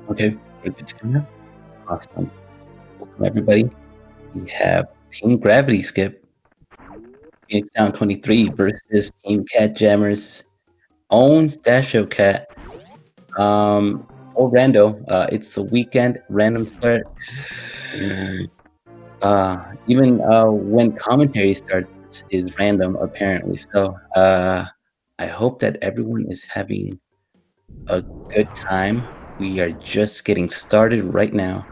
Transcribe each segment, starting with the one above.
Okay, we're good to go now. Awesome. Welcome, everybody. We have Team Gravity Skip, Phoenix Down 23 versus Team catJAMMERS owns Dasho Cat. For Rando, it's the weekend random start. Even when commentary starts is random, apparently. So I hope that everyone is having a good time. We are just getting started right now.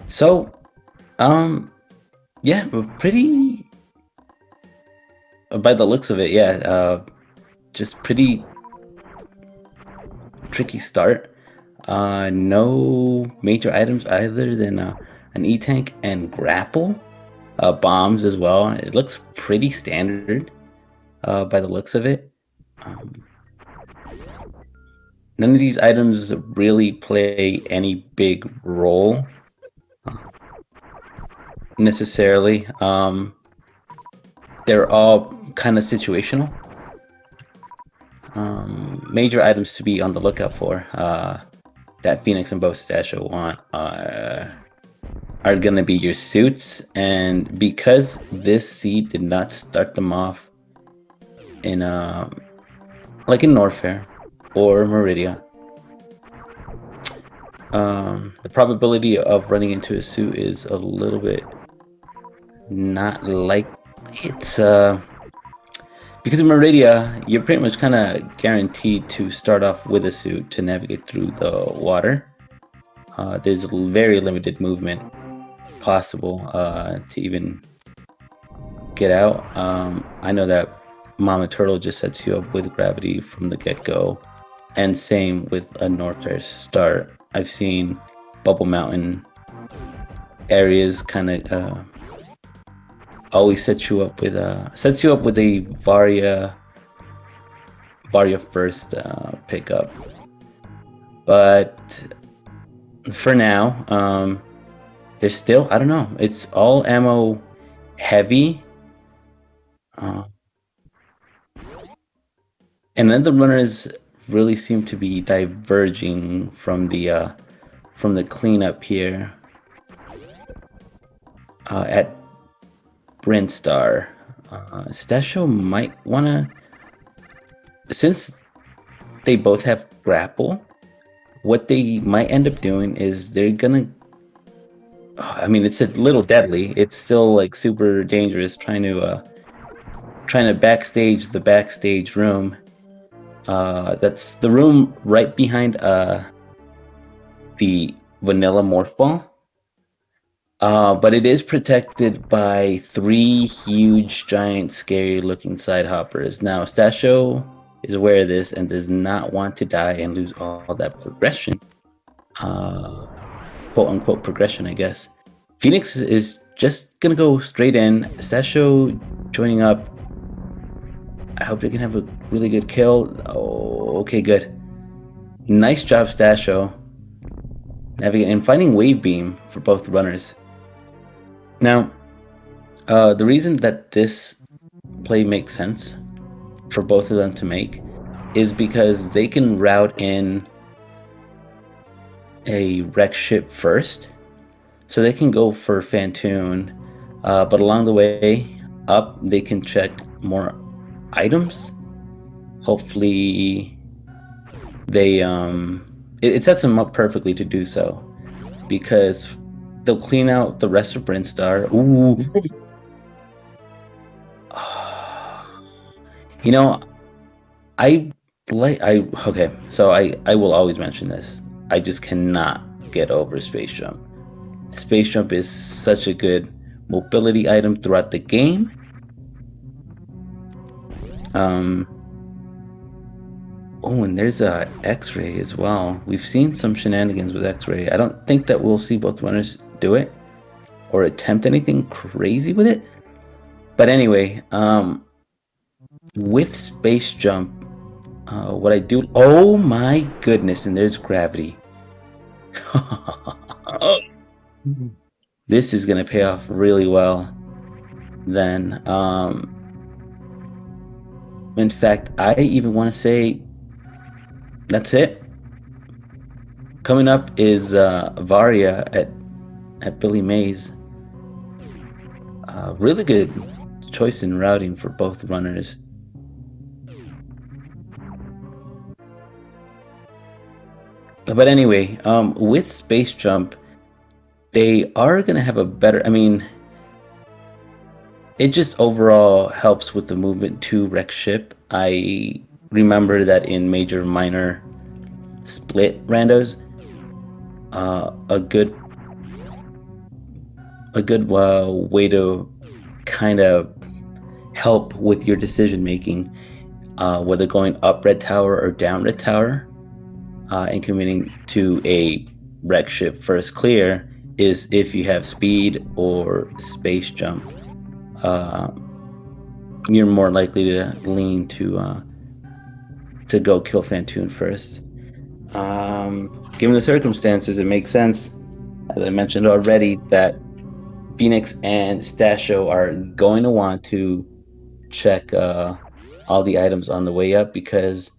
So, yeah, pretty by the looks of it, yeah, just pretty tricky start. No major items other than an E-tank and grapple. Bombs as well. It looks pretty standard by the looks of it. Um, None of these items really play any big role necessarily. They're all kind of situational. Major items to be on the lookout for that Phoenix and Bow Stash will want are going to be your suits. And because this seed did not start them off in like in Norfair or Meridia, the probability of running into a suit is a little bit not like it's because in Meridia, you're pretty much kind of guaranteed to start off with a suit to navigate through the water. There's very limited movement possible to even get out. I know that Mama Turtle just sets you up with gravity from the get-go, and same with a Norfair start. I've seen Bubble Mountain areas kind of always sets you up with a Varia first pickup. But for now, there's still, I don't know, it's all ammo heavy. And then the runners really seem to be diverging from the cleanup here at Brinstar. Stasho might wanna, since they both have grapple, what they might end up doing is they're gonna, I mean, it's a little deadly. It's still like super dangerous trying to backstage the backstage room. That's the room right behind the vanilla morph ball. But it is protected by 3 huge, giant, scary-looking side hoppers. Now, Stasho is aware of this and does not want to die and lose all that progression. Quote-unquote progression, I guess. Phoenix is just gonna go straight in. Stasho joining up. I hope they can have a really good kill. Oh, okay, good. Nice job, Stasho. Navigating and finding Wave Beam for both runners. Now, the reason that this play makes sense for both of them to make is because they can route in a wreck ship first. So they can go for Fantoon, but along the way up, they can check more items. Hopefully, they it sets them up perfectly to do so, because they'll clean out the rest of Brinstar. Ooh, you know, okay. So I will always mention this. I just cannot get over Space Jump. Space Jump is such a good mobility item throughout the game. Oh, and there's a X-Ray as well. We've seen some shenanigans with X-Ray. I don't think that we'll see both runners do it or attempt anything crazy with it. But anyway, with Space Jump, what I do... Oh my goodness, and there's gravity. This is going to pay off really well then. In fact, I even want to say that's it. Coming up is Varia at Billy Mays. Really good choice in routing for both runners. But anyway, with Space Jump, they are going to have a better... I mean, it just overall helps with the movement to wreck ship. I remember that in major minor split randos, a good a good way to kind of help with your decision making, whether going up red tower or down red tower, and committing to a wreck ship first clear is if you have speed or space jump. Uh, you're more likely to lean to go kill Fantoon first. Given the circumstances, it makes sense, as I mentioned already, that Phoenix and Stasho are going to want to check all the items on the way up because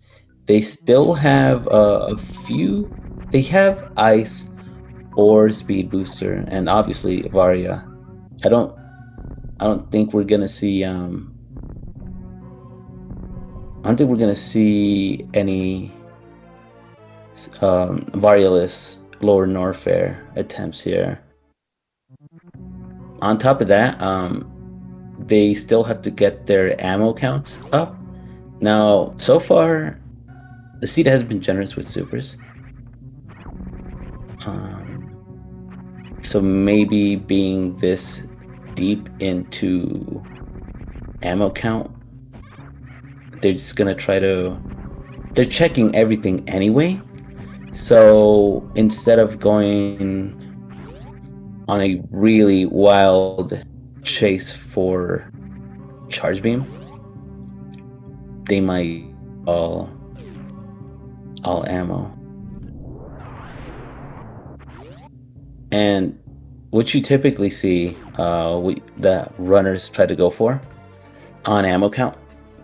they still have a few. They have ice or speed booster, and obviously Varia. I don't. I don't think we're gonna see. I don't think we're gonna see any Varialist lower Norfair attempts here. On top of that, they still have to get their ammo counts up. Now, so far, the seed has been generous with supers. So maybe being this deep into ammo count, they're just gonna try to. They're checking everything anyway. So instead of going on a really wild chase for charge beam, they might all ammo. And what you typically see that runners try to go for on ammo count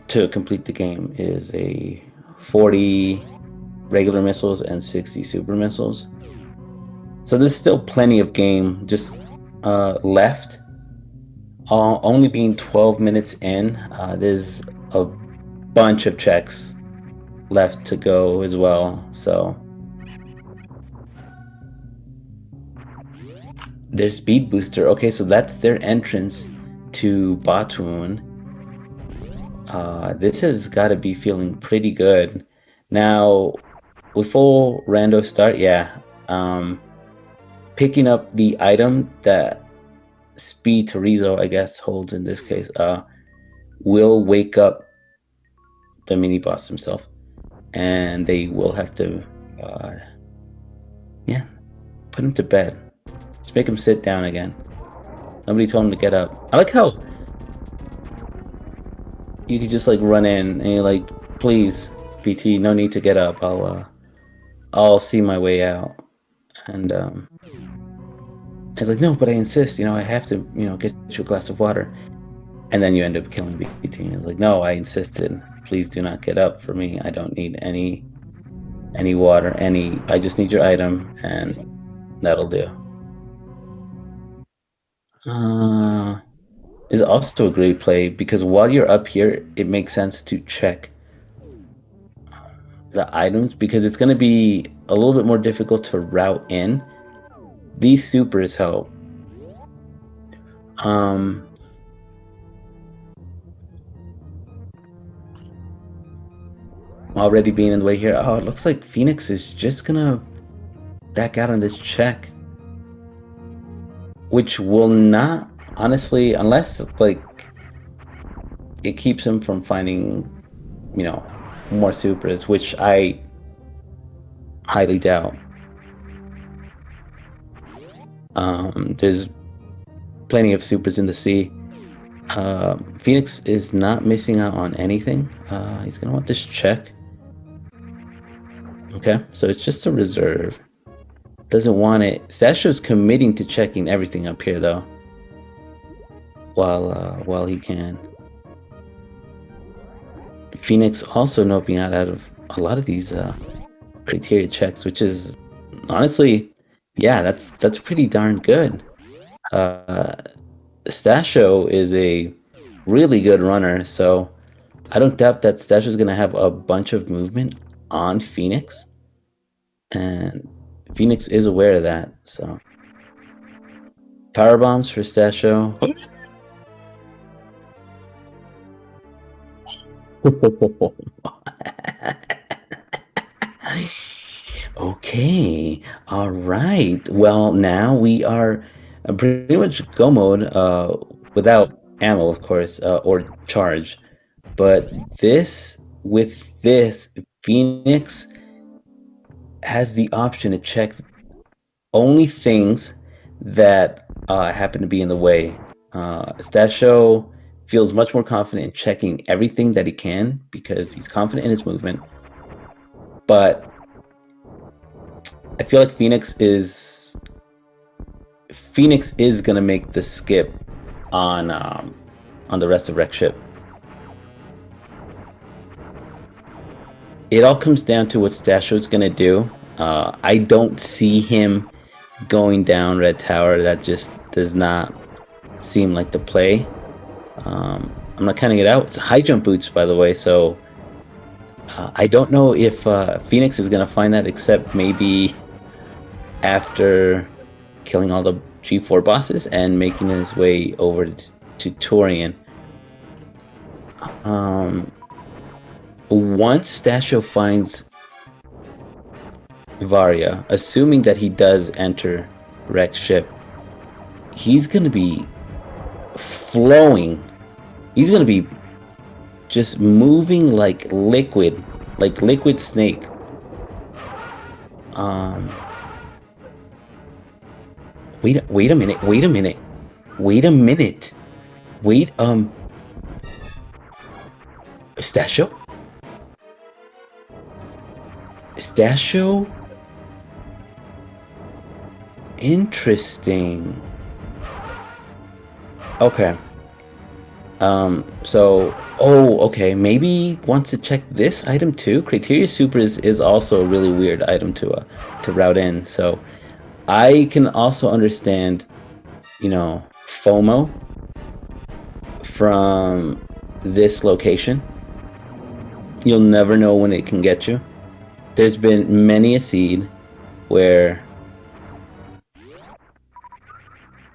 to complete the game is a 40 regular missiles and 60 super missiles. So there's still plenty of game just left. Only being 12 minutes in, there's a bunch of checks left to go as well. So their speed booster. Okay, so that's their entrance to Batoon. This has got to be feeling pretty good. Now, with full rando start, yeah. Picking up the item that Speed Torizo, I guess, holds in this case, will wake up the mini boss himself, and they will have to, yeah, put him to bed. Let's make him sit down again. Nobody told him to get up. I like how you could just like run in and you're like, please, BT, no need to get up. I'll see my way out. And it's like, no, but I insist. You know, I have to. You know, get you a glass of water. And then you end up killing BT. It's like, no, I insisted. Please do not get up for me. I don't need any water. I just need your item, and that'll do. Is also a great play because while you're up here, it makes sense to check the items because it's going to be a little bit more difficult to route in. These supers help. Already being in the way here. Oh, it looks like Phoenix is just gonna back out on this check, which will not, honestly, unless like it keeps him from finding, you know, more supers, which I highly doubt. There's plenty of supers in the sea. Phoenix is not missing out on anything. He's gonna want this check. Okay, so it's just a reserve. Doesn't want it. Sasho's committing to checking everything up here though. While he can. Phoenix also noping out of a lot of these criteria checks, which is honestly, yeah, that's pretty darn good. Stasho is a really good runner, so I don't doubt that Stasho's gonna have a bunch of movement on Phoenix, and Phoenix is aware of that. So power bombs for Stasho. Okay, all right. Well, now we are Pretty much go mode, without ammo, of course, or charge. But with this, Phoenix has the option to check only things that happen to be in the way. Stasho feels much more confident in checking everything that he can because he's confident in his movement. But I feel like Phoenix is gonna make the skip on the rest of Wreck Ship. It all comes down to what Stasho's gonna do. I don't see him going down Red Tower. That just does not seem like the play. I'm not counting it out. It's high jump boots, by the way, so I don't know if Phoenix is gonna find that, except maybe after killing all the G4 bosses and making his way over to Torian. Once Stasho finds Varia, assuming that he does enter Rex ship, he's gonna be flowing. He's gonna be just moving like liquid snake. Wait a minute. Stasho? Interesting. Okay. Okay, maybe he wants to check this item too. Criteria Super is also a really weird item to route in. So I can also understand, FOMO from this location. You'll never know when it can get you. There's been many a seed where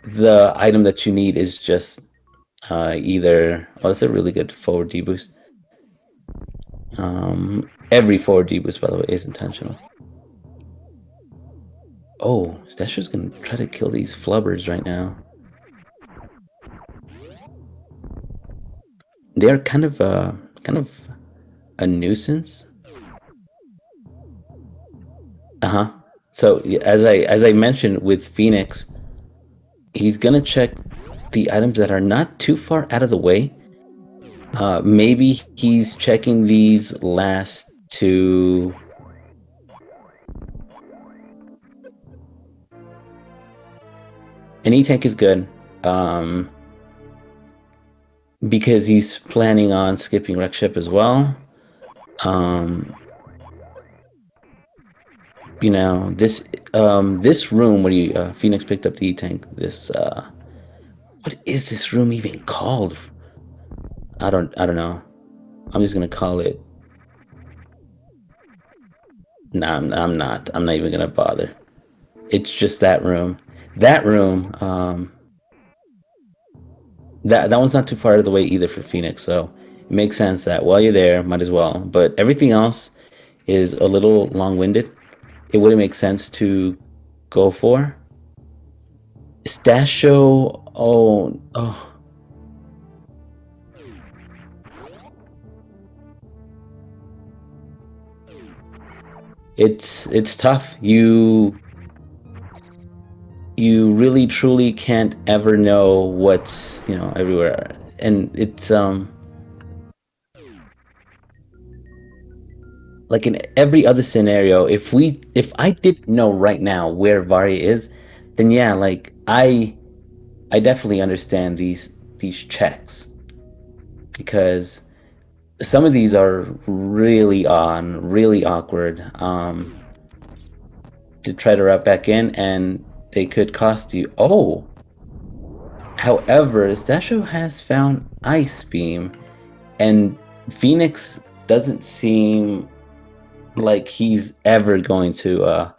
the item that you need is just either... Oh, that's a really good forward deboost. Every forward deboost, by the way, is intentional. Oh, Stasho's gonna try to kill these flubbers right now. They're kind of a nuisance. So as I mentioned with Phoenix, he's gonna check the items that are not too far out of the way. Maybe he's checking these last two. An E-Tank is good, because he's planning on skipping Wreck Ship as well. This room where Phoenix picked up the E-Tank, what is this room even called? I don't know. I'm just gonna call it... Nah, I'm not even gonna bother. It's just that room. That room, that one's not too far out of the way either for Phoenix, so it makes sense that while you're there, might as well. But everything else is a little long-winded. It wouldn't make sense to go for. Stasho, oh. It's tough. You really truly can't ever know what's everywhere, and it's like in every other scenario, if I didn't know right now where Varia is, then yeah, like I definitely understand these checks, because some of these are really awkward to try to route back in, and they could cost you. Oh, however, Stasho has found Ice Beam, and Phoenix doesn't seem like he's ever going to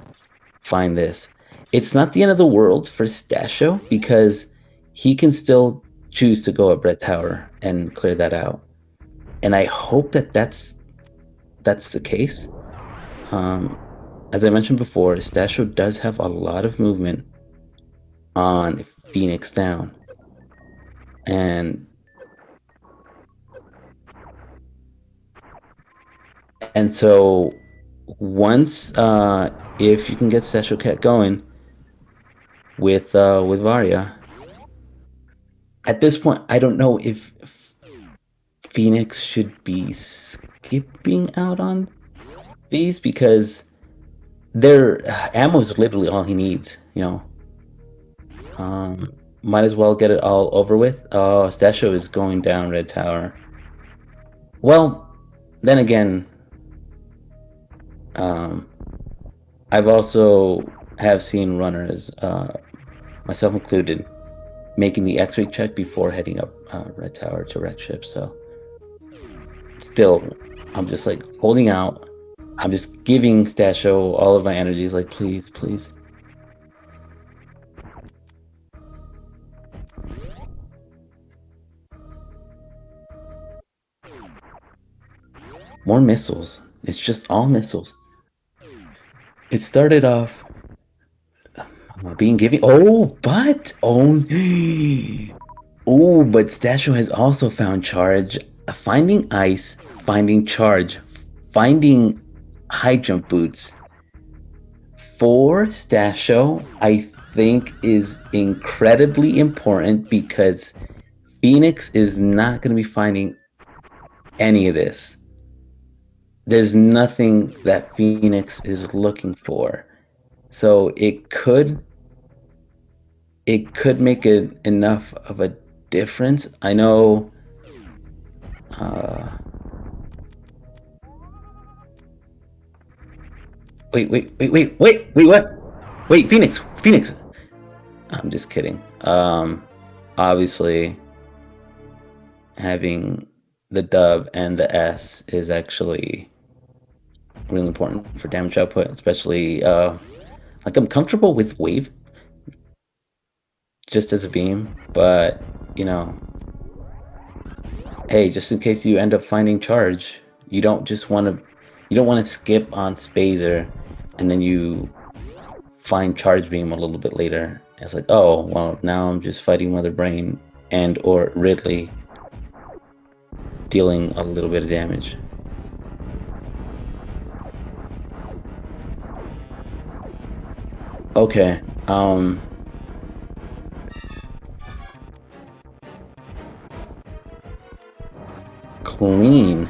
find this. It's not the end of the world for Stasho, because he can still choose to go at Red Tower and clear that out. And I hope that that's the case. As I mentioned before, Stasho does have a lot of movement on Phoenix down. And so once if you can get Special Cat going with Varia, at this point I don't know if Phoenix should be skipping out on these because their ammo is literally all he needs, you know. Might as well get it all over with. Oh, Stasho is going down Red Tower. Well, then again, um, I've also have seen runners, myself included, making the X-ray check before heading up Red Tower to wreck ship. So still, I'm just like holding out. I'm just giving Stasho all of my energies, like please, please. More missiles. It's just all missiles. It started off being given. Oh, but Stasho has also found charge, finding ice, finding charge, finding high jump boots. For Stasho, I think is incredibly important because Phoenix is not going to be finding any of this. There's nothing that Phoenix is looking for. So it could make it enough of a difference. I know wait, what? Wait, Phoenix. I'm just kidding. Obviously having the dub and the S is actually really important for damage output, especially like I'm comfortable with wave just as a beam, but you know, hey, just in case you end up finding charge, you don't want to skip on Spazer and then you find charge beam a little bit later. It's like, oh, well, now I'm just fighting Mother Brain and or Ridley dealing a little bit of damage. Okay, clean.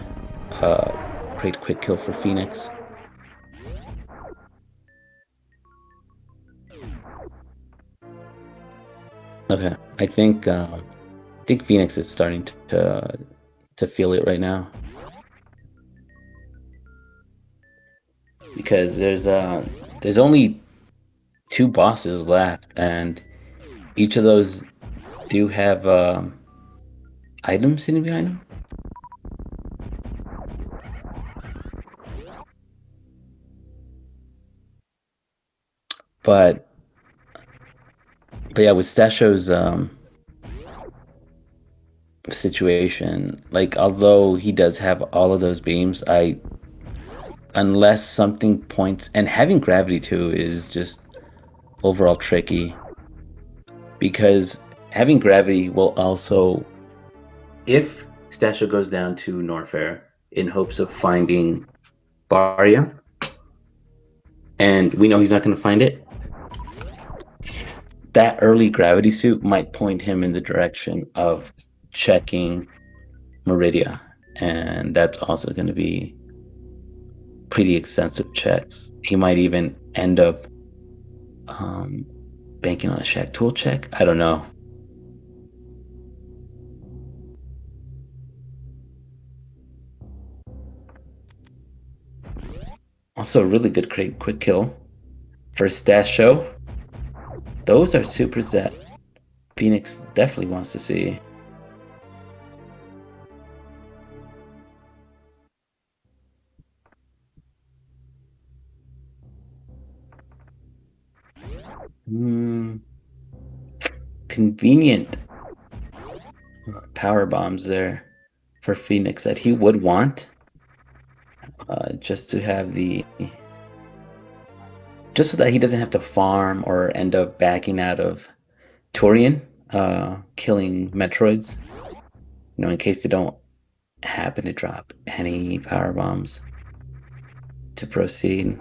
Great quick kill for Phoenix. Okay, I think Phoenix is starting to feel it right now because there's only 2 bosses left, and each of those do have items sitting behind them. But yeah, with Stasho's situation, like although he does have all of those beams, unless something points, and having gravity too is just overall tricky because having gravity will also, if Stasho goes down to Norfair in hopes of finding Baria, and we know he's not going to find it, that early gravity suit might point him in the direction of checking Meridia, and that's also going to be pretty extensive checks. He might even end up banking on a Shack Tool check. I don't know. Also, a really good quick kill for Stasho. Those are supers that Phoenix definitely wants to see. Convenient power bombs there for Phoenix that he would want, just to have just so that he doesn't have to farm or end up backing out of Turian, killing Metroids, in case they don't happen to drop any power bombs to proceed.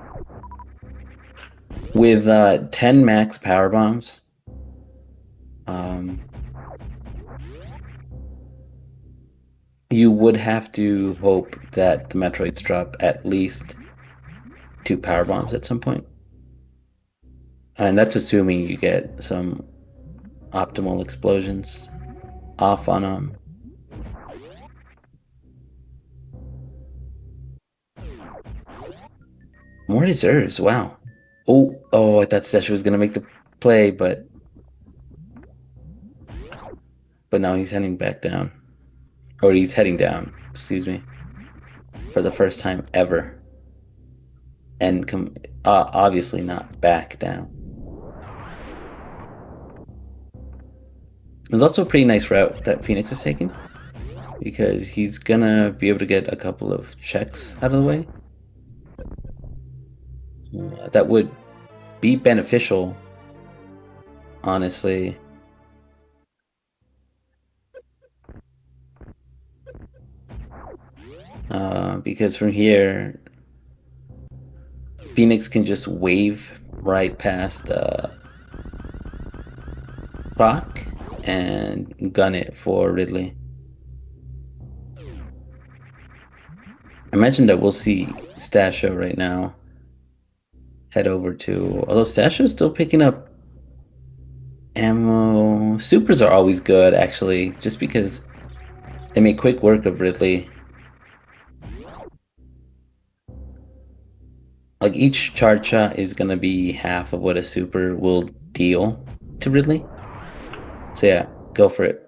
With 10 max power bombs, you would have to hope that the Metroids drop at least 2 power bombs at some point. And that's assuming you get some optimal explosions off on them. More reserves, wow. Oh, I thought Sesha was gonna make the play, but now he's heading back down. Or he's heading down, excuse me. For the first time ever. And obviously not back down. It's also a pretty nice route that Phoenix is taking, because he's gonna be able to get a couple of checks out of the way. That would be beneficial, honestly. Because from here, Phoenix can just wave right past Croc and gun it for Ridley. I imagine that we'll see Stasho right now head over to... Although Stasho's still picking up ammo. Supers are always good, actually, just because they make quick work of Ridley. Like, each charge shot is gonna be half of what a super will deal to Ridley. So yeah, go for it.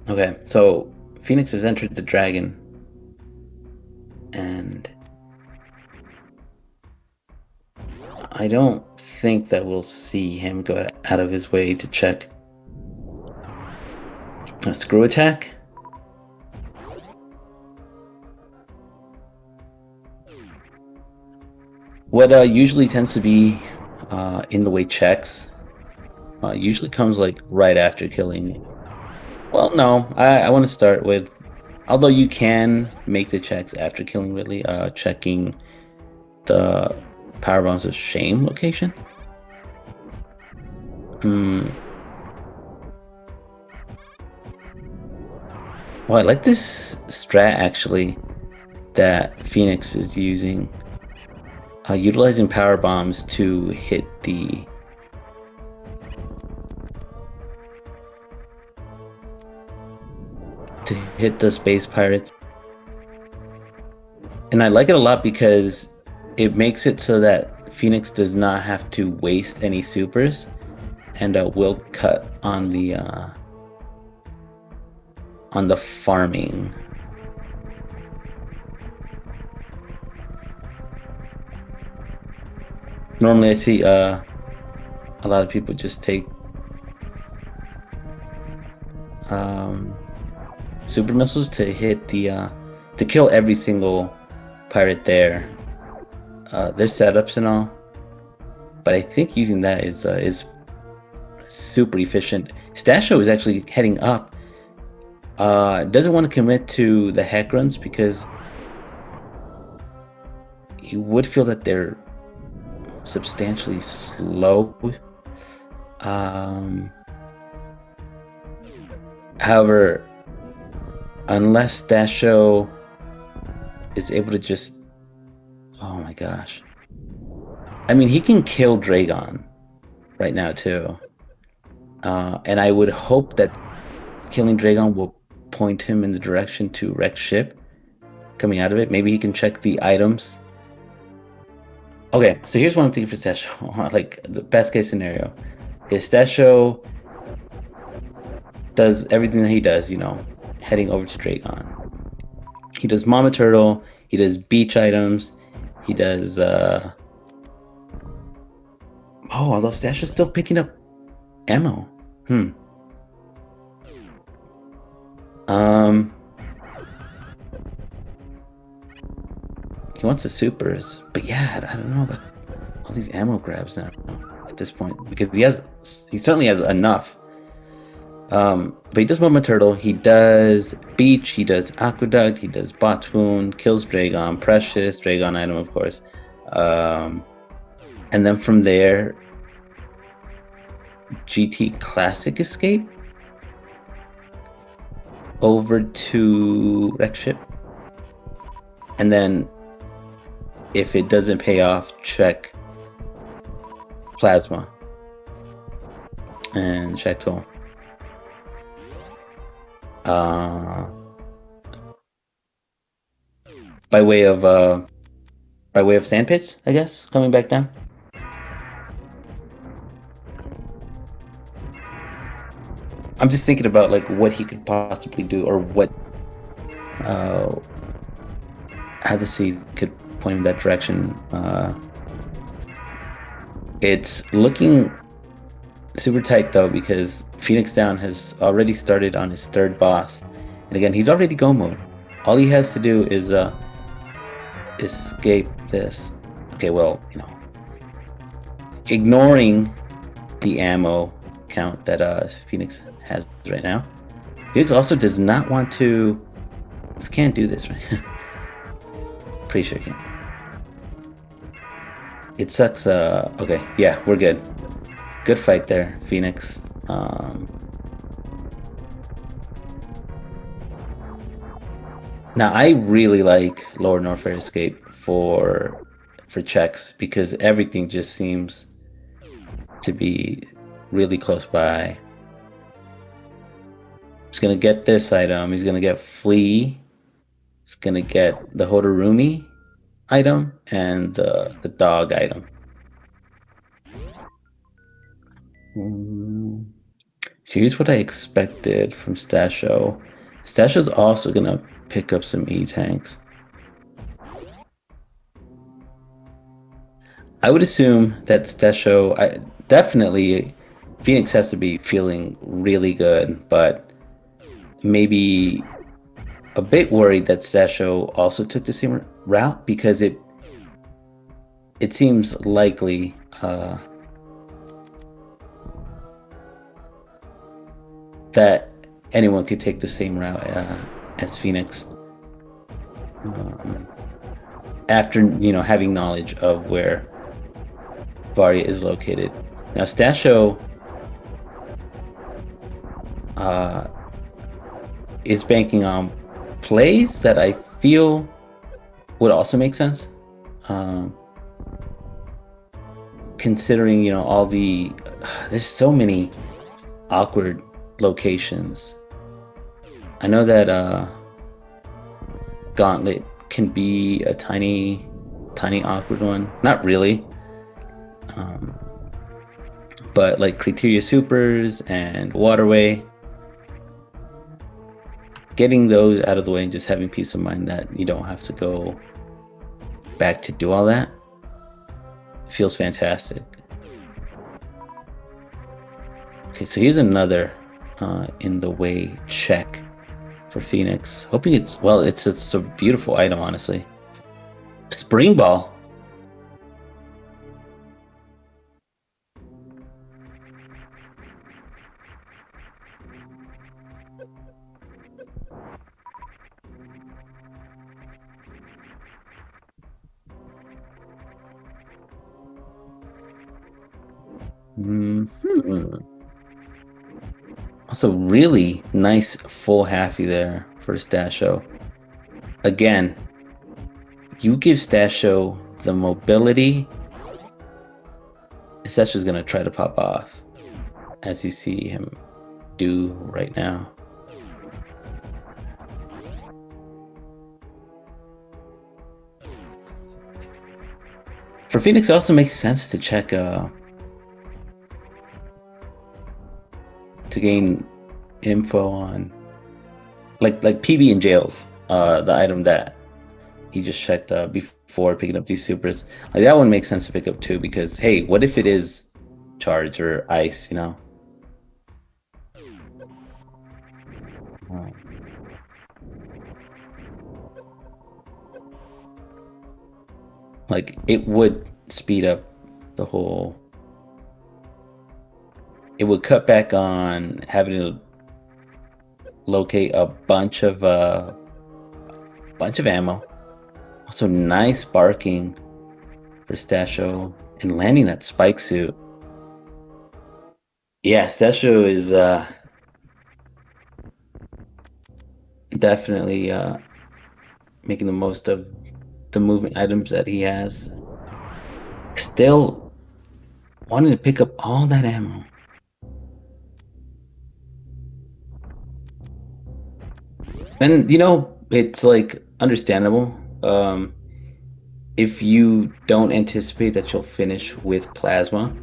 Okay, so Phoenix has entered the dragon, and I don't think that we'll see him go out of his way to check a screw attack. What usually tends to be in the way checks usually comes like right after killing. Well, no, I want to start with, although you can make the checks after killing Ridley, checking the Power Bombs of Shame location. Well, I like this strat, actually, that Phoenix is using. Utilizing power bombs to hit the... space pirates. And I like it a lot because it makes it so that Phoenix does not have to waste any supers, and will cut on the farming. Normally I see a lot of people just take super missiles to hit the to kill every single pirate there. There's setups and all, but I think using that is super efficient. Stasho is actually heading up. Doesn't want to commit to the heck runs because he would feel that they're substantially slow. However, unless Stasho is able to just... Oh my gosh. I mean, he can kill Dragon right now too. And I would hope that killing Dragon will point him in the direction to wreck ship coming out of it. Maybe he can check the items. Okay, so here's what I'm thinking for Stasho. Like, the best case scenario is Stasho does everything that he does, heading over to Dragon. He does Mama Turtle. He does beach items. He does. Although Stash is still picking up ammo. He wants the supers, but yeah, I don't know about all these ammo grabs now at this point, because he certainly has enough. But he does Mama Turtle, he does Beach, he does Aqueduct, he does Botswoon, kills Dragon, Precious, Dragon item, of course. And then from there, GT Classic Escape over to Wreck Ship. And then if it doesn't pay off, check Plasma and Chateau. By way of Sandpits, I guess, coming back down. I'm just thinking about like what he could possibly do, or what how the sea could point in that direction. It's looking super tight though, because Phoenix Down has already started on his third boss, and again, he's already go mode. All he has to do is escape this. Okay, well, ignoring the ammo count that Phoenix has right now, Phoenix also does not want to. This can't do this, right? Pretty sure he can't. It sucks. Okay, yeah, we're good. Good fight there, Phoenix. Now I really like Lower Norfair Escape for checks, because everything just seems to be really close by. He's gonna get this item. He's gonna get Flea. He's gonna get the Hodorumi item and the dog item. Here's what I expected from Stasho. Stasho's also gonna pick up some E-tanks. I would assume that Stasho, definitely Phoenix has to be feeling really good, but maybe a bit worried that Stasho also took the same route, because it seems likely that anyone could take the same route as Phoenix, after having knowledge of where Varia is located. Now Stasho is banking on plays that I feel would also make sense, considering all the there's so many awkward locations. I know that Gauntlet can be a tiny awkward one. Not really, but like Criteria Supers and Waterway, getting those out of the way and just having peace of mind that you don't have to go back to do all that feels fantastic. Okay, so here's another in the way check for Phoenix. Hoping it's a beautiful item, honestly. Spring Ball. Also, really nice full halfy there for Stasho. Again, you give Stasho the mobility, Stasho's gonna try to pop off, as you see him do right now. For Phoenix, it also makes sense to check to gain info on like PB and jails. the item that he just checked before picking up these supers. Like that one makes sense to pick up too because hey, what if it is charge or ice? You know. Uh, Like it would speed up the whole. It would cut back on having to locate a bunch of ammo. Also, nice barking for Stasho and landing that spike suit. Yeah, Stasho is definitely making the most of the movement items that he has. Still wanting to pick up all that ammo. And you know, it's like understandable. If you don't anticipate that you'll finish with plasma,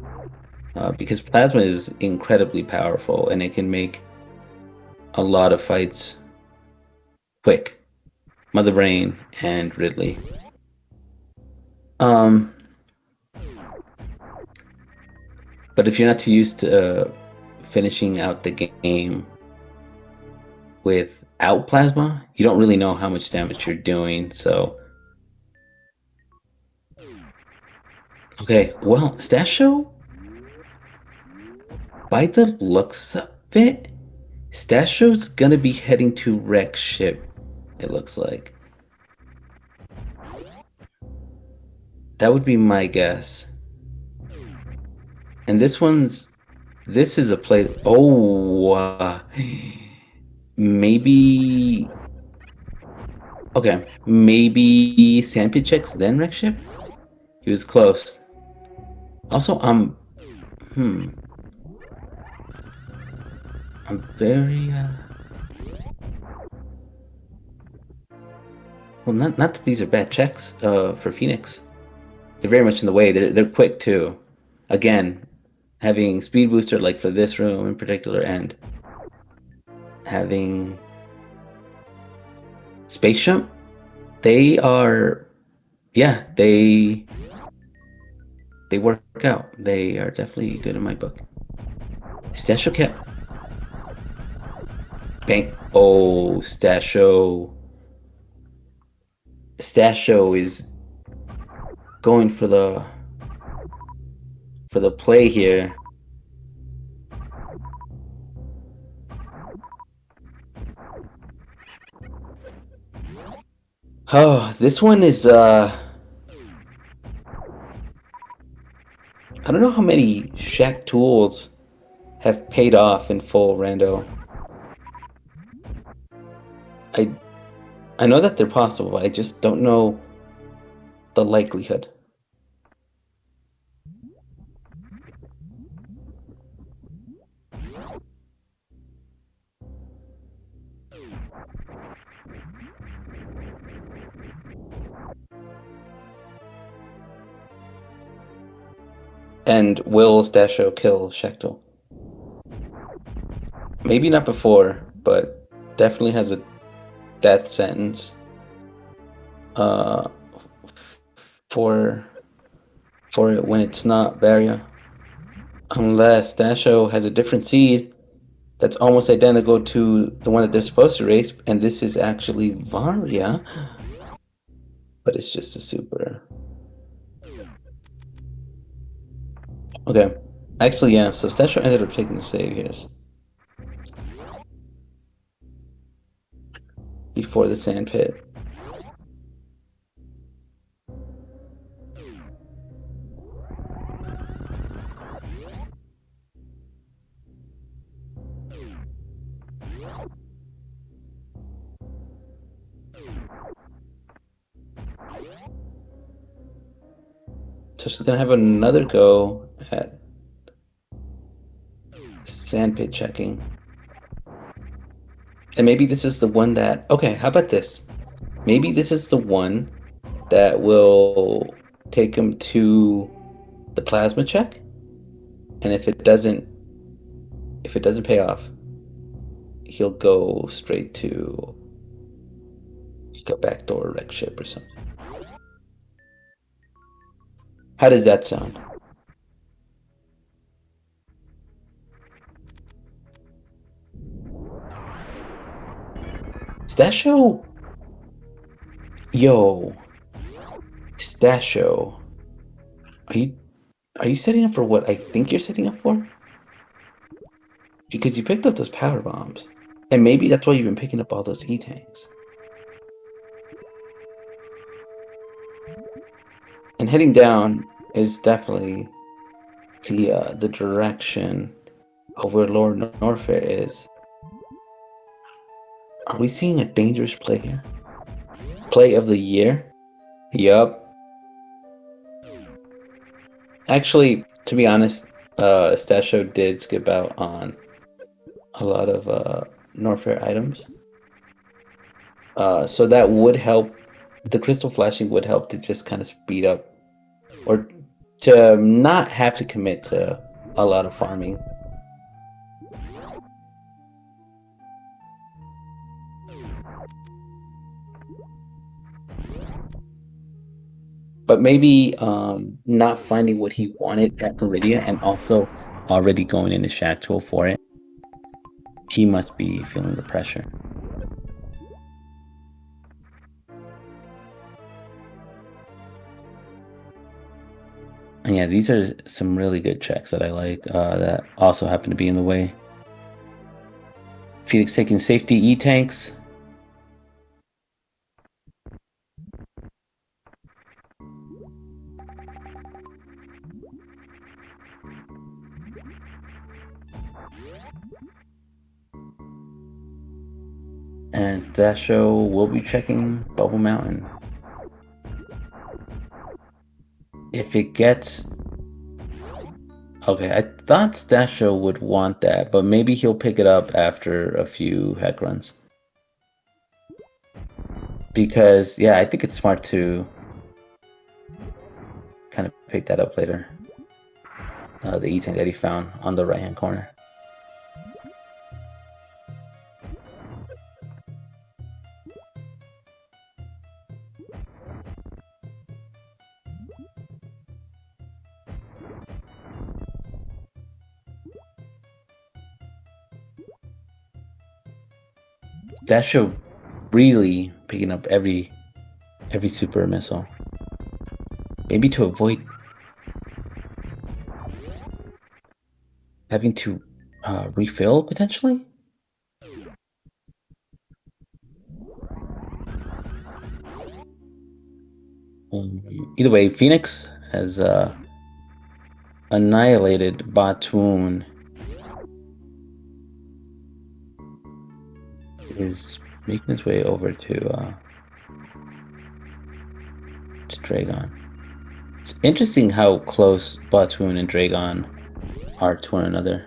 because plasma is incredibly powerful and it can make a lot of fights quick. Mother Brain and Ridley. Um, but if you're not too used to finishing out the game without plasma, you don't really know how much damage you're doing. So, okay, well, Stasho, by the looks of it, Stasho's gonna be heading to Wreck Ship, it looks like. That would be my guess. And this is a play. Oh, maybe. Okay, maybe Sandpit checks then Wreck Ship? He was close. Also, hmm. I'm very, well, not that these are bad checks, for Phoenix. They're very much in the way. They're quick too. Again, having speed booster like for this room in particular, and having space jump, they are, yeah, they work out. They are definitely good in my book. Stasho cat. Bank. Oh, Stasho. Stasho is going for the play here. Oh, this one is I don't know how many Shack tools have paid off in full, Rando. I I know that they're possible, but I just don't know the likelihood. And will Stasho kill Shechtel? Maybe not before, but definitely has a death sentence. For it when it's not Varia. Unless Stasho has a different seed that's almost identical to the one that they're supposed to race, and this is actually Varia, but it's just a super. Okay. Actually, yeah, so Stasho ended up taking the save here before the sand pit. So she's gonna have another go at sandpit checking. And maybe this is the one that, okay, how about this? Maybe this is the one that will take him to the plasma check. And if it doesn't pay off, he'll go straight to like a backdoor wreck ship or something. How does that sound? Stasho? Yo, Stasho. Are you are you setting up for what I think you're setting up for? Because you picked up those power bombs. And maybe that's why you've been picking up all those E-tanks. And heading down is definitely the direction of where Lord Norfair is. Are we seeing a dangerous play here? Play of the year? Yup. Actually, to be honest, Stasho did skip out on a lot of Norfair items. So that would help. The crystal flashing would help to just kind of speed up or to not have to commit to a lot of farming. But maybe not finding what he wanted at Meridia and also already going into Shack Tool for it. He must be feeling the pressure. And yeah, these are some really good checks that I like that also happen to be in the way. Phoenix taking safety E-tanks. And Zasho will be checking Bubble Mountain. If it gets... Okay, I thought Stasho would want that, but maybe he'll pick it up after a few heck runs. Because, yeah, I think it's smart to kind of pick that up later. The E-tank that he found on the right-hand corner. Dasho really picking up every super missile. Maybe to avoid having to refill potentially. Either way, Phoenix has annihilated Batoon. Is making his way over to Dragon. It's interesting how close Batoon and Dragon are to one another.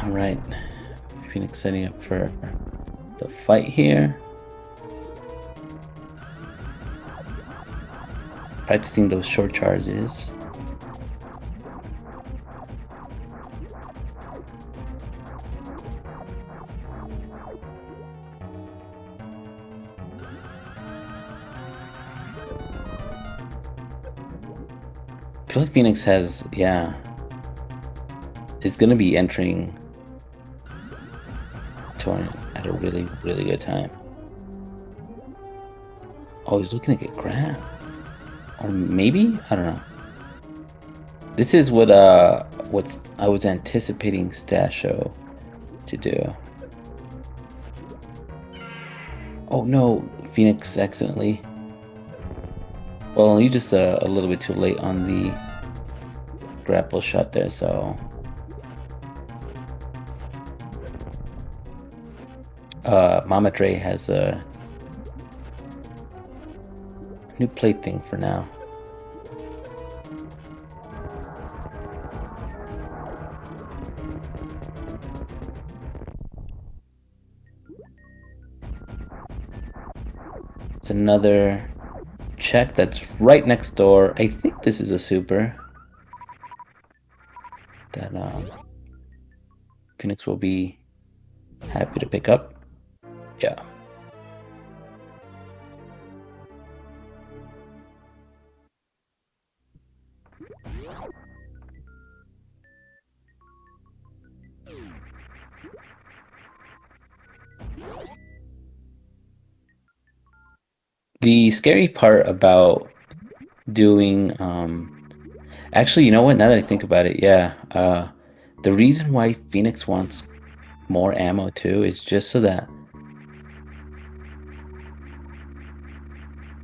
All right, Phoenix setting up for the fight here. Practicing those short charges. I feel like Phoenix has, yeah, is going to be entering tournament at a really, really good time. Oh, he's looking to get grabbed. Or maybe? I don't know. This is what I was anticipating Stasho to do. Oh no, Phoenix accidentally. Well, you just a little bit too late on the grapple shot there, so Mama Dre has a new plate thing for now. It's another check that's right next door. I think this is a super that Phoenix will be happy to pick up. Yeah. The scary part about doing actually, you know what? Now that I think about it, yeah. The reason why Phoenix wants more ammo too is just so that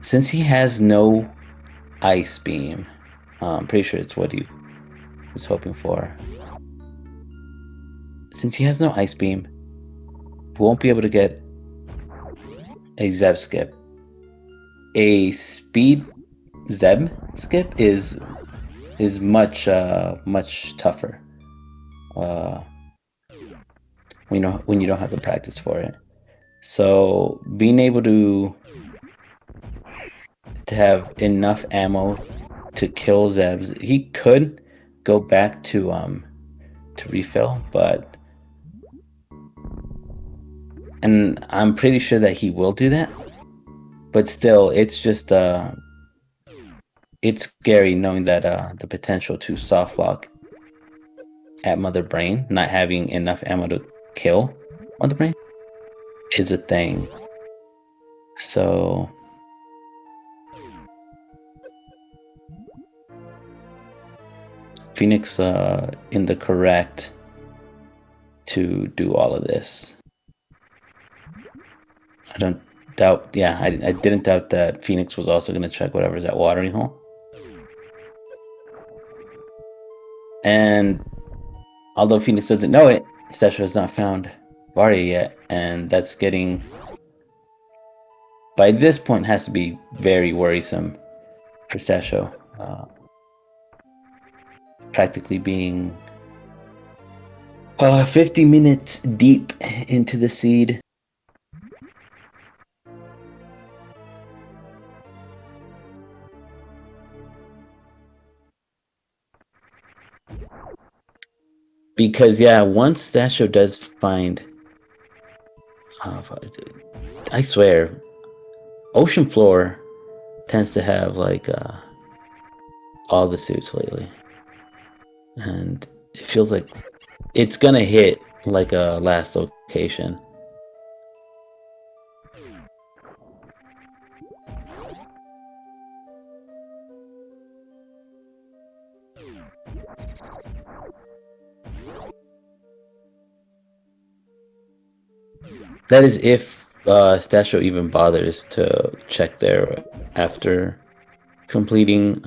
since he has no ice beam, I'm pretty sure it's what he was hoping for. Since he has no ice beam, we won't be able to get a Zeb skip. A speed Zeb skip is much tougher. Uh, when you don't have the practice for it. So being able to have enough ammo to kill Zebs, he could go back to refill, but and I'm pretty sure that he will do that. But still, it's just it's scary knowing that the potential to soft lock at Mother Brain, not having enough ammo to kill Mother Brain, is a thing. So Phoenix in the correct to do all of this. I don't doubt. Yeah, I didn't doubt that Phoenix was also going to check whatever's at watering hole. And although Phoenix doesn't know it, Stasha has not found Varia yet, and that's getting by this point has to be very worrisome for Stasho. Practically being 50 minutes deep into the seed. Because yeah, once Stasho does find, I swear, Ocean Floor tends to have like all the suits lately, and it feels like it's gonna hit like a last location. That is if Stasho even bothers to check there after completing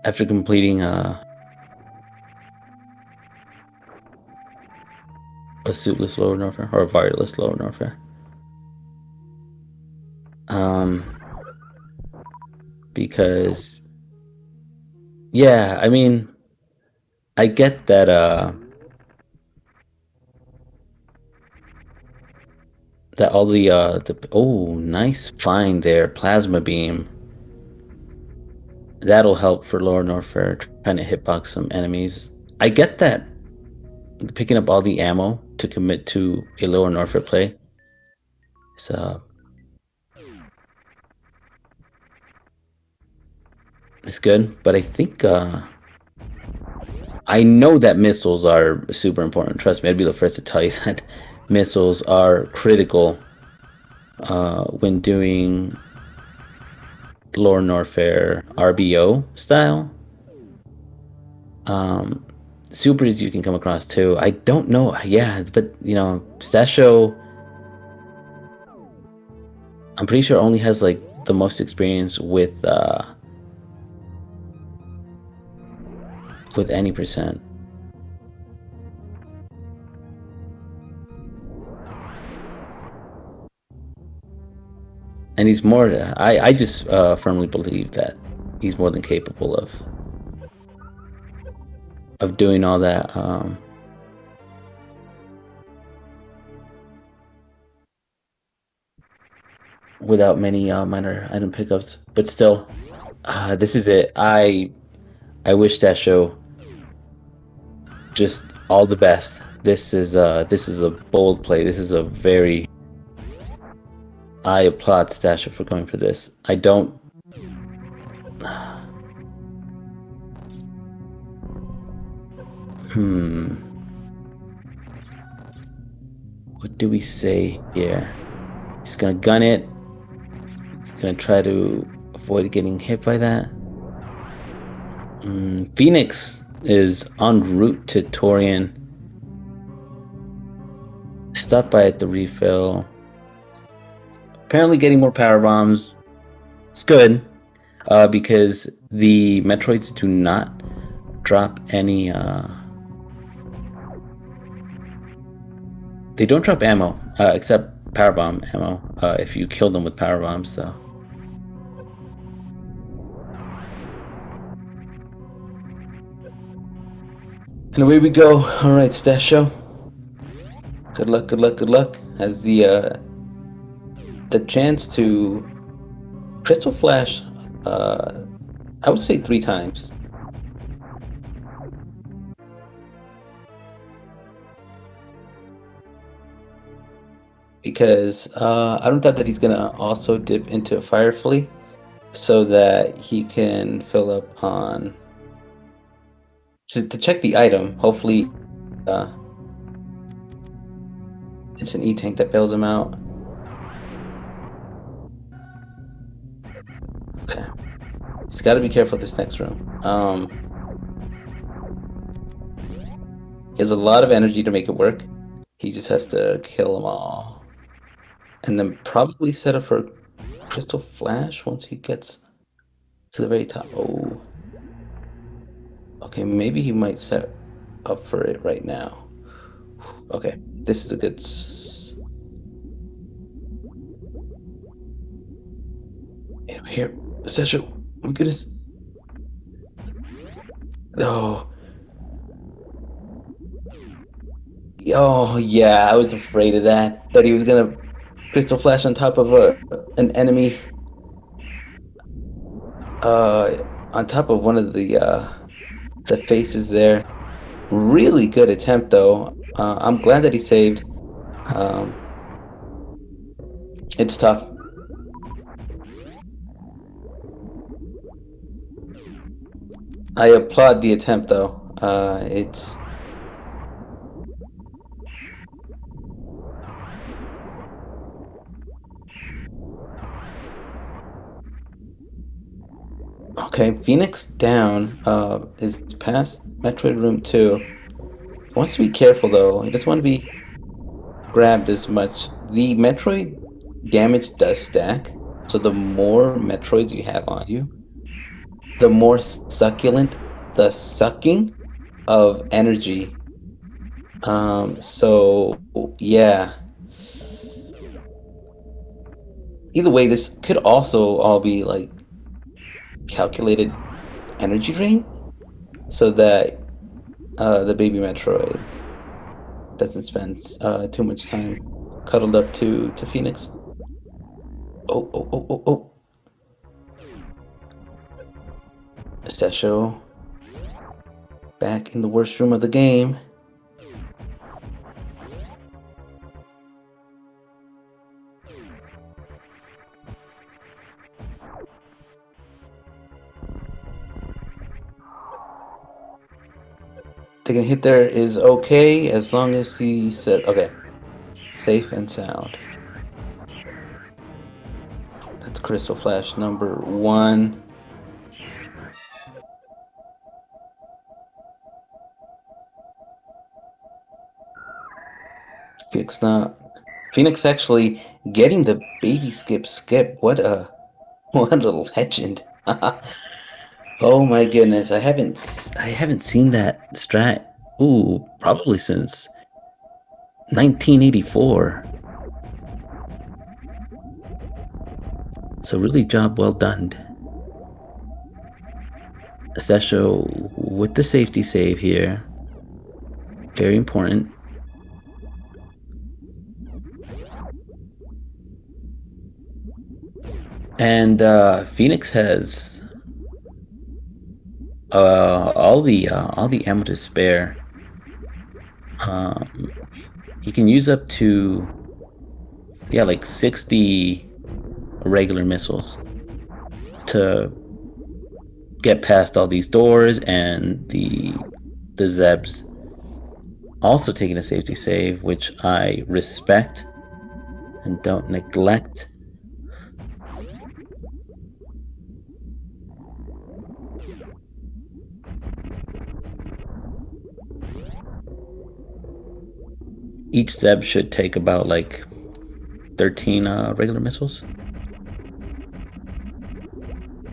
a suitless lower Norfair or a Varialist lower Norfair. Because yeah, I mean, I get that that all the oh, nice find there, plasma beam. That'll help for lower Norfair trying to hitbox some enemies. I get that picking up all the ammo to commit to a lower Norfair play. So it's good, but I think I know that missiles are super important. Trust me, I'd be the first to tell you that missiles are critical when doing Lower Norfair RBO style. Supers you can come across too. I don't know, yeah, but you know, Stasho, I'm pretty sure only has like the most experience with any percent. And he's more. I just firmly believe that he's more than capable of doing all that. without many minor item pickups. But still, this is it. I wish that show just all the best. This is a bold play. This is a very I applaud Stasha for going for this. I don't. What do we say here? He's gonna gun it. He's gonna try to avoid getting hit by that. Phoenix is en route to Torian. Stopped by at the refill. Apparently getting more power bombs. It's good. Because the Metroids do not drop any they don't drop ammo, except power bomb ammo, if you kill them with power bombs, so. And away we go. Alright, Stasho. Good luck, good luck, good luck. Has the chance to Crystal Flash, I would say 3 times. Because I don't doubt that he's gonna also dip into a Fire Flea so that he can fill up on to check the item. Hopefully it's an E-Tank that bails him out. Okay. He's got to be careful this next room. He has a lot of energy to make it work. He just has to kill them all. And then probably set up for Crystal Flash once he gets to the very top. Oh. Okay, maybe he might set up for it right now. Okay, this is a good... Here, Sasha, look at this. Oh. Oh, yeah, I was afraid of that. That he was gonna Crystal Flash on top of an enemy. On top of one of the faces there. Really good attempt, though. I'm glad that he saved. It's tough. I applaud the attempt, though. It's... Okay, Phoenix down is past Metroid Room 2. He wants to be careful, though. He doesn't want to be grabbed as much. The Metroid damage does stack, so the more Metroids you have on you, the more succulent the sucking of energy. So, yeah. Either way, this could also all be, like, calculated energy drain, so that the baby Metroid doesn't spend too much time cuddled up to Phoenix. Oh. Sesho back in the worst room of the game. Taking a hit there is okay as long as he said, okay, safe and sound. That's Crystal Flash number 1. Phoenix actually getting the baby skip. What a legend. Oh my goodness, I haven't seen that strat. Ooh, probably since 1984. So really job well done. Sesho with the safety save here. Very important. And Phoenix has all the ammo to spare. You can use up to like 60 regular missiles to get past all these doors, and the Zebs also taking a safety save, which I respect and don't neglect. Each Zeb should take about like 13 regular missiles.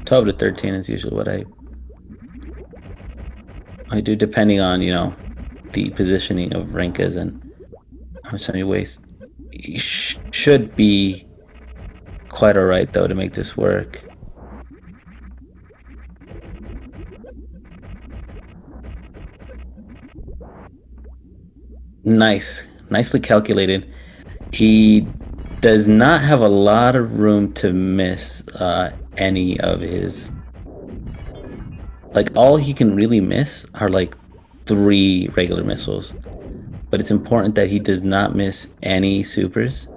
12 to 13 is usually what I do, depending on, the positioning of Rinkas and how much time you waste. You should be quite alright, though, to make this work. Nice. Nicely calculated. He does not have a lot of room to miss any of his... Like, all he can really miss are, like, 3 regular missiles. But it's important that he does not miss any supers.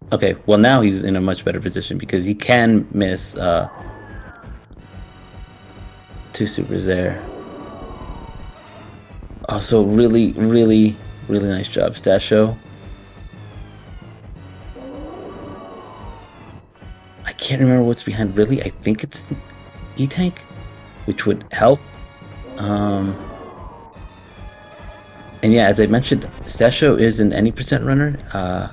Okay, well, now he's in a much better position because he can miss 2 supers there. Also, really, really, really nice job, Stasho. I can't remember what's behind Ridley. I think it's E-Tank, which would help. And yeah, as I mentioned, Stasho is an any percent runner. I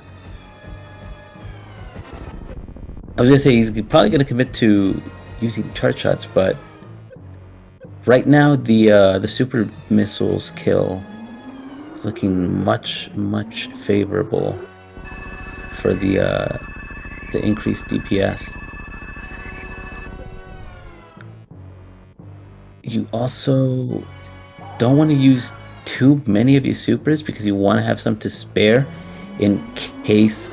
was gonna say he's probably gonna commit to using charge shots, but right now the super missiles kill is looking much favorable for the increased DPS. You also don't want to use too many of your supers because you want to have some to spare in case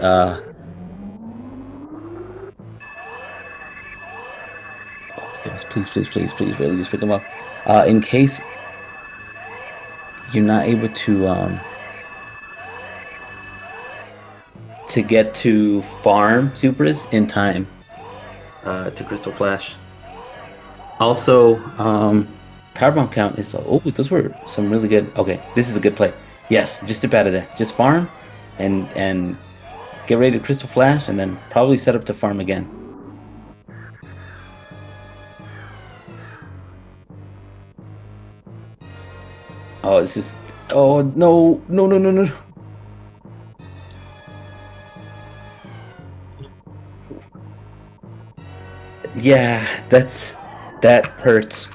please, really just pick them up. In case you're not able to get to farm supers in time to Crystal Flash. Also, power bomb count is... Oh, those were some really good... Okay, this is a good play. Yes, just dip out of there. Just farm and get ready to Crystal Flash, and then probably set up to farm again. Oh, this is... Oh, no. Yeah, that hurts.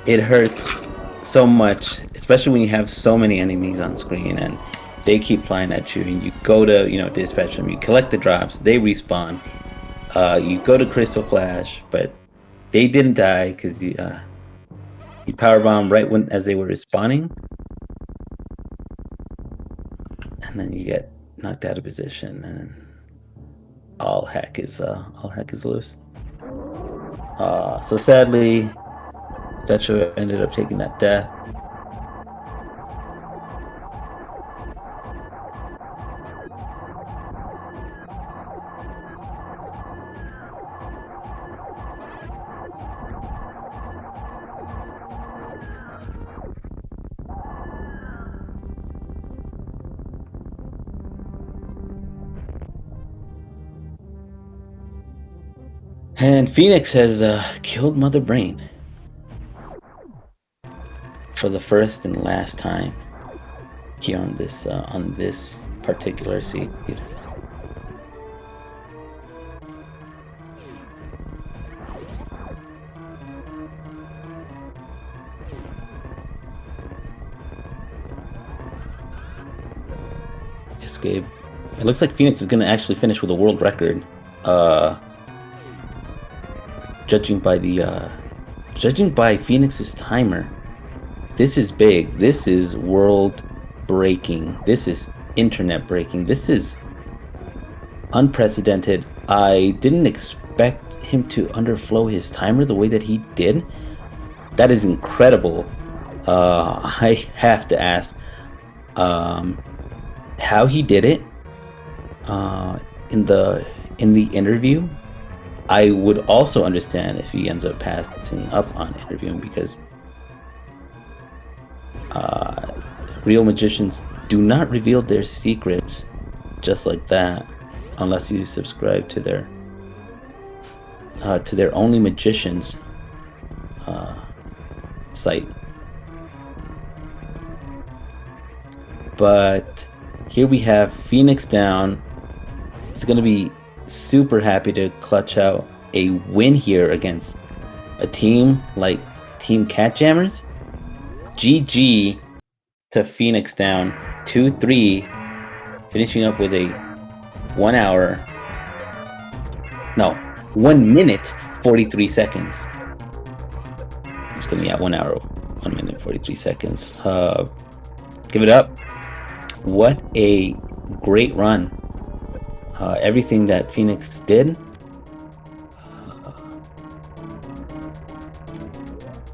It hurts so much, especially when you have so many enemies on screen and they keep flying at you, and you go to, dispatch them, you collect the drops, they respawn, you go to Crystal Flash, but they didn't die because you powerbomb right as they were respawning, and then you get knocked out of position, and all heck is loose. So sadly, Statue ended up taking that death. And Phoenix has killed Mother Brain for the first and last time here on this particular seed. Escape. It looks like Phoenix is going to actually finish with a world record. Judging by Phoenix's timer. This is big. This is world breaking. This is internet breaking. This is unprecedented. I didn't expect him to underflow his timer the way that he did. That is incredible. I have to ask how he did it. In the interview, I would also understand if he ends up passing up on interviewing, because real magicians do not reveal their secrets just like that unless you subscribe to their Only Magicians site. But here we have Phoenix down. It's going to be super happy to clutch out a win here against a team like Team catJAMMERS. GG to Phoenix down 2-3, finishing up with a 1 minute 43 seconds. It's gonna be at 1 hour 1 minute 43 seconds. Give it up. What a great run. Everything that Phoenix did,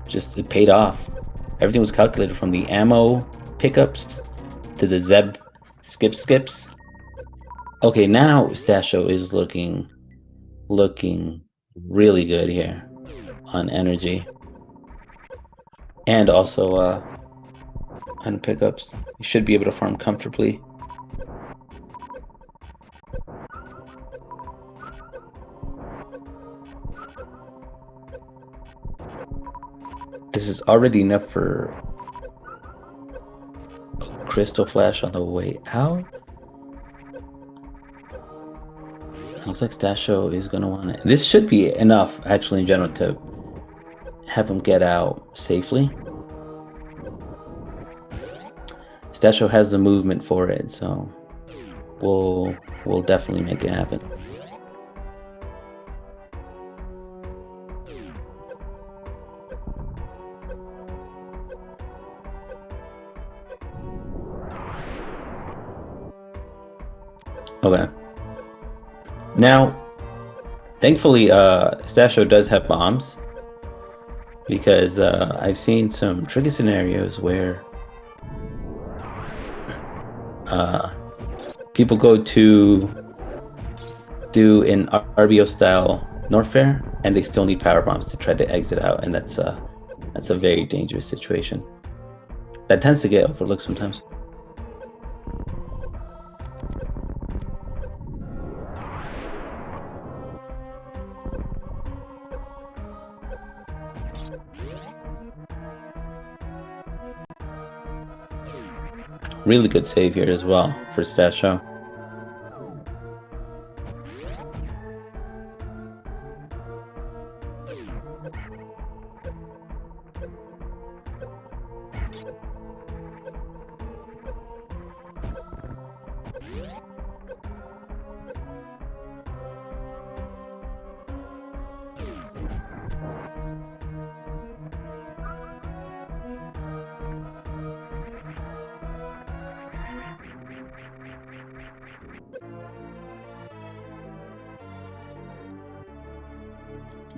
just it paid off. Everything was calculated, from the ammo pickups to the Zeb skips. Okay, now Stasho is looking really good here on energy, and also on pickups. You should be able to farm comfortably. This is already enough for a crystal flash on the way out. Looks like Stasho is going to want it. This should be enough, actually, in general, to have him get out safely. Stasho has the movement for it, so we'll definitely make it happen. Okay. Now, thankfully, Stasho does have bombs, because I've seen some tricky scenarios where people go to do an RBO style Norfair and they still need power bombs to try to exit out, and that's a very dangerous situation. That tends to get overlooked sometimes. Really good save here as well for Stasho.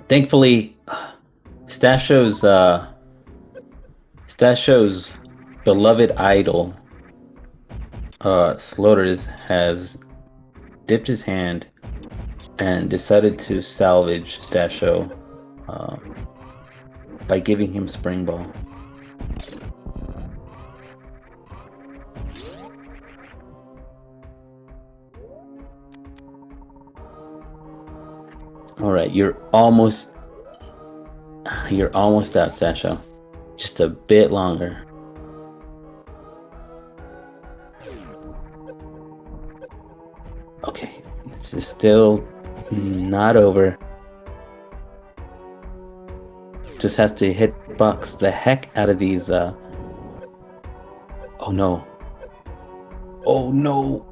Thankfully, Stasho's beloved idol, Slaughter, has dipped his hand and decided to salvage Stasho by giving him Spring Ball. All right, you're almost out, Stasho. Just a bit longer. Okay, this is still not over. Just has to hitbox the heck out of these. Oh no! Oh no!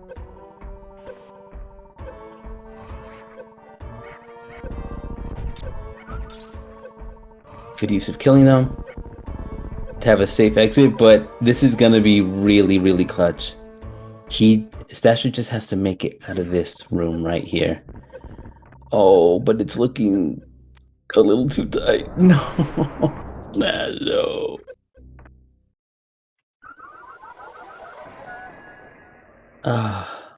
Good use of killing them. to have a safe exit, but this is gonna be really, really clutch. Stasher just has to make it out of this room right here. Oh, but it's looking a little too tight. No, Stasho. Ah,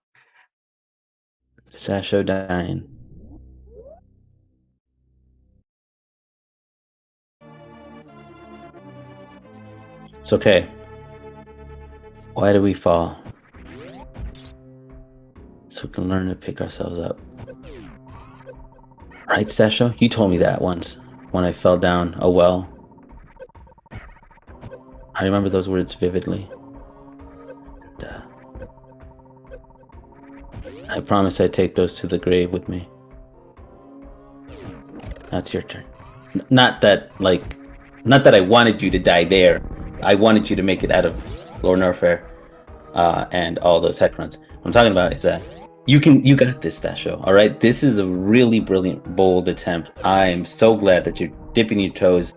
Stasho dying. It's okay. Why do we fall? So we can learn to pick ourselves up. Right, Stasho? You told me that once when I fell down a well. I remember those words vividly. I promise I'd take those to the grave with me. That's your turn. Not that I wanted you to die there. I wanted you to make it out of Lord Norfair and all those heck runs. What I'm talking about is that you got this, Stasho. All right, this is a really brilliant, bold attempt. I'm so glad that you're dipping your toes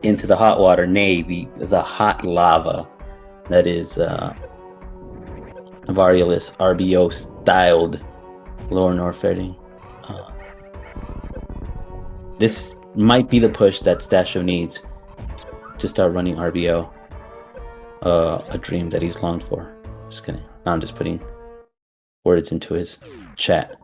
into the hot water, nay, the hot lava that is Variolus RBO styled Lore Norfaring. This might be the push that Stasho needs to start running RBO. A dream that he's longed for. Just kidding. Now I'm just putting words into his chat.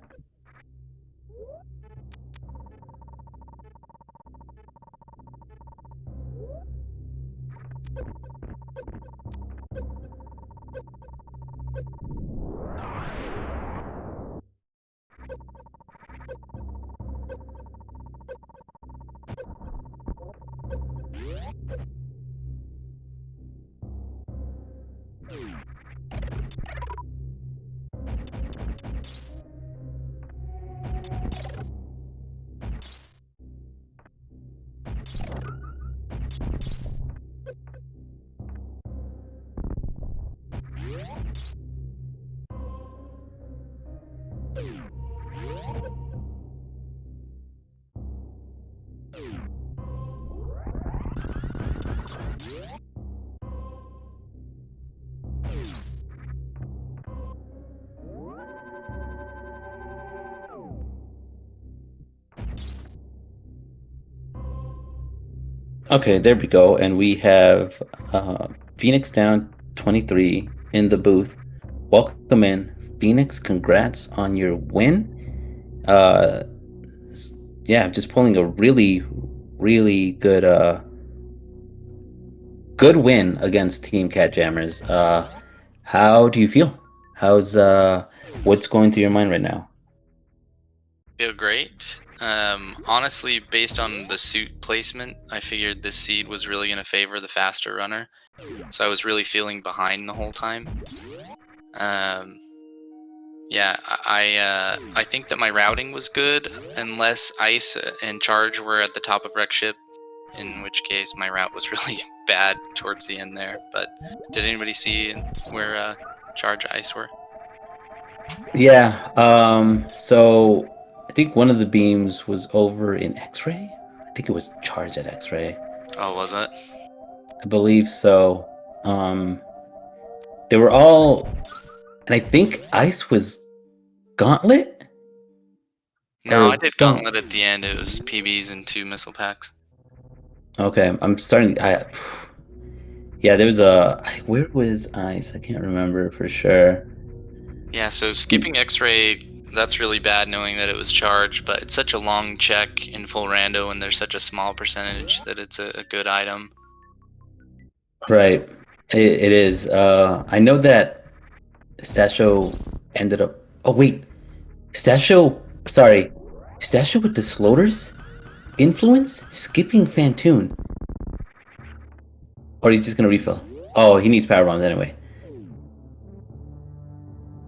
Okay, there we go. And we have Phoenix down 23 in the booth. Welcome in. Phoenix, congrats on your win. Yeah, just pulling a really, really good good win against Team catJAMMERS. How do you feel? How's what's going through your mind right now? Feel great. Honestly, based on the suit placement, I figured this seed was really going to favor the faster runner. So I was really feeling behind the whole time. Yeah, I think that my routing was good, unless Ice and Charge were at the top of Wreck Ship, in which case my route was really bad towards the end there. But did anybody see where Charge and Ice were? Yeah, so I think one of the beams was over in X-ray. I think it was charged at X-ray. Oh, was it? I believe so. They were all, and I think Ice was Gauntlet. No, Or I did don't. Gauntlet at the end. It was PBs and 2 missile packs. Okay, I'm starting. Yeah, there was where was Ice? I can't remember for sure. Yeah, so skipping X-ray, that's really bad knowing that it was charged, but it's such a long check in full rando and there's such a small percentage that it's a good item. Right, it is. I know that Stasho ended up. Oh wait, Stasho. Sorry, Stasho with the Sloters influence skipping Fantoon. Or he's just gonna refill. Oh, he needs power bombs anyway.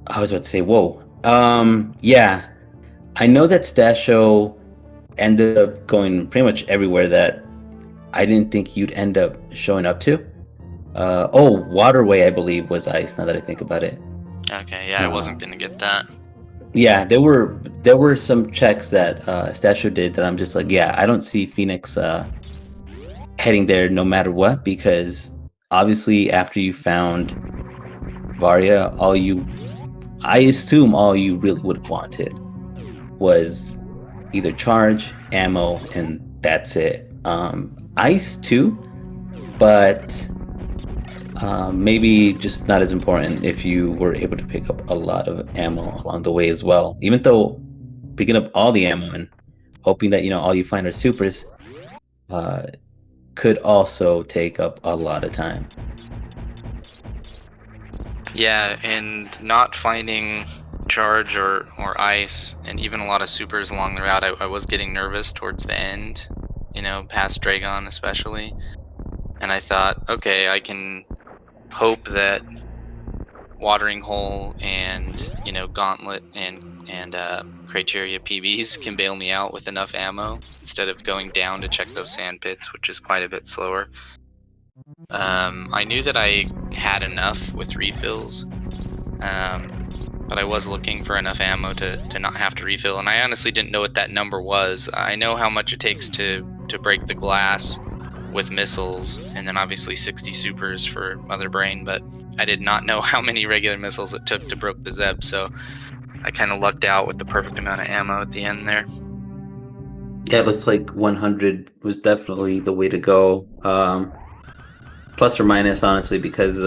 I was about to say, whoa. Yeah. I know that Stasho ended up going pretty much everywhere that I didn't think you'd end up showing up to. Waterway, I believe, was Ice, now that I think about it. Okay, yeah, I wasn't gonna get that. Yeah, there were some checks that Stasho did that I'm just like, yeah, I don't see Phoenix heading there no matter what, because obviously after you found Varia, I assume all you really would have wanted was either charge, ammo, and that's it. Ice too, but maybe just not as important if you were able to pick up a lot of ammo along the way as well. Even though picking up all the ammo and hoping that all you find are supers could also take up a lot of time. Yeah, and not finding charge or ice, and even a lot of supers along the route, I was getting nervous towards the end, past Dragon especially. And I thought, okay, I can hope that Watering Hole and Gauntlet and Criteria PBs can bail me out with enough ammo instead of going down to check those sand pits, which is quite a bit slower. I knew that I had enough with refills, but I was looking for enough ammo to not have to refill, and I honestly didn't know what that number was. I know how much it takes to break the glass with missiles, and then obviously 60 supers for Mother Brain, but I did not know how many regular missiles it took to broke the Zeb, so I kind of lucked out with the perfect amount of ammo at the end there. Yeah, it looks like 100 was definitely the way to go. Plus or minus, honestly, because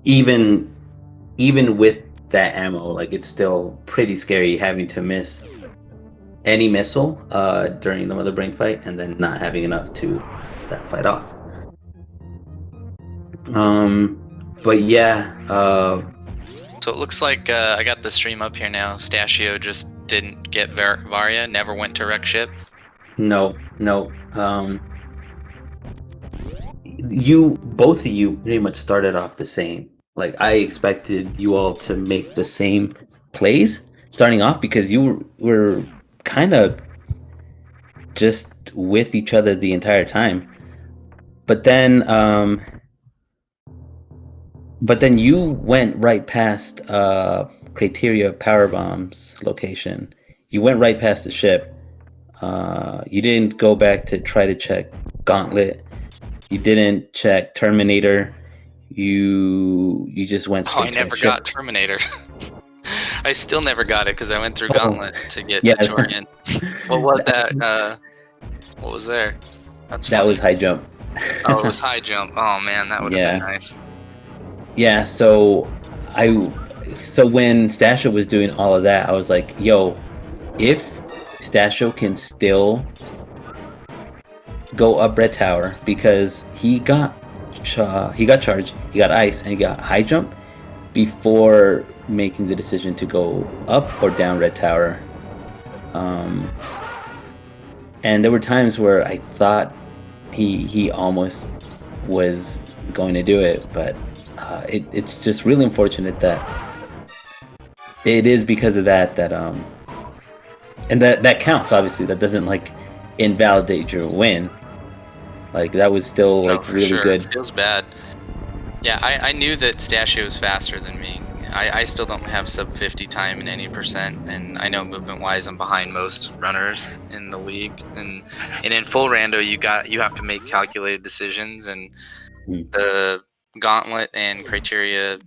even with that ammo, like, it's still pretty scary having to miss any missile during the Mother Brain fight and then not having enough to that fight off. But yeah. So it looks like I got the stream up here now. Stashio just didn't get Varia, never went to wreck ship. No. Both of you pretty much started off the same. Like, I expected you all to make the same plays starting off because you were kind of just with each other the entire time. But then you went right past Criteria Power Bomb's location. You went right past the ship. You didn't go back to try to check Gauntlet. You didn't check Terminator. You just went straight I never got Terminator. I still never got it because I went through Gauntlet to get to Torian. What was that? What was there? That's funny. That was high jump. Oh, it was high jump. Oh man, that would have been nice. Yeah, so when Stasho was doing all of that, I was like, yo, if Stasho can still go up Red Tower, because he got charged, he got ice, and he got high jump before making the decision to go up or down Red Tower. And there were times where I thought he almost was going to do it, but it's just really unfortunate that it is because of that and that counts. Obviously, that doesn't invalidate your win. That was still really good. It feels bad. Yeah, I knew that Stashio was faster than me. I still don't have sub 50 time in any percent, and I know movement wise I'm behind most runners in the league. And in full rando you have to make calculated decisions, and the Gauntlet and Criteria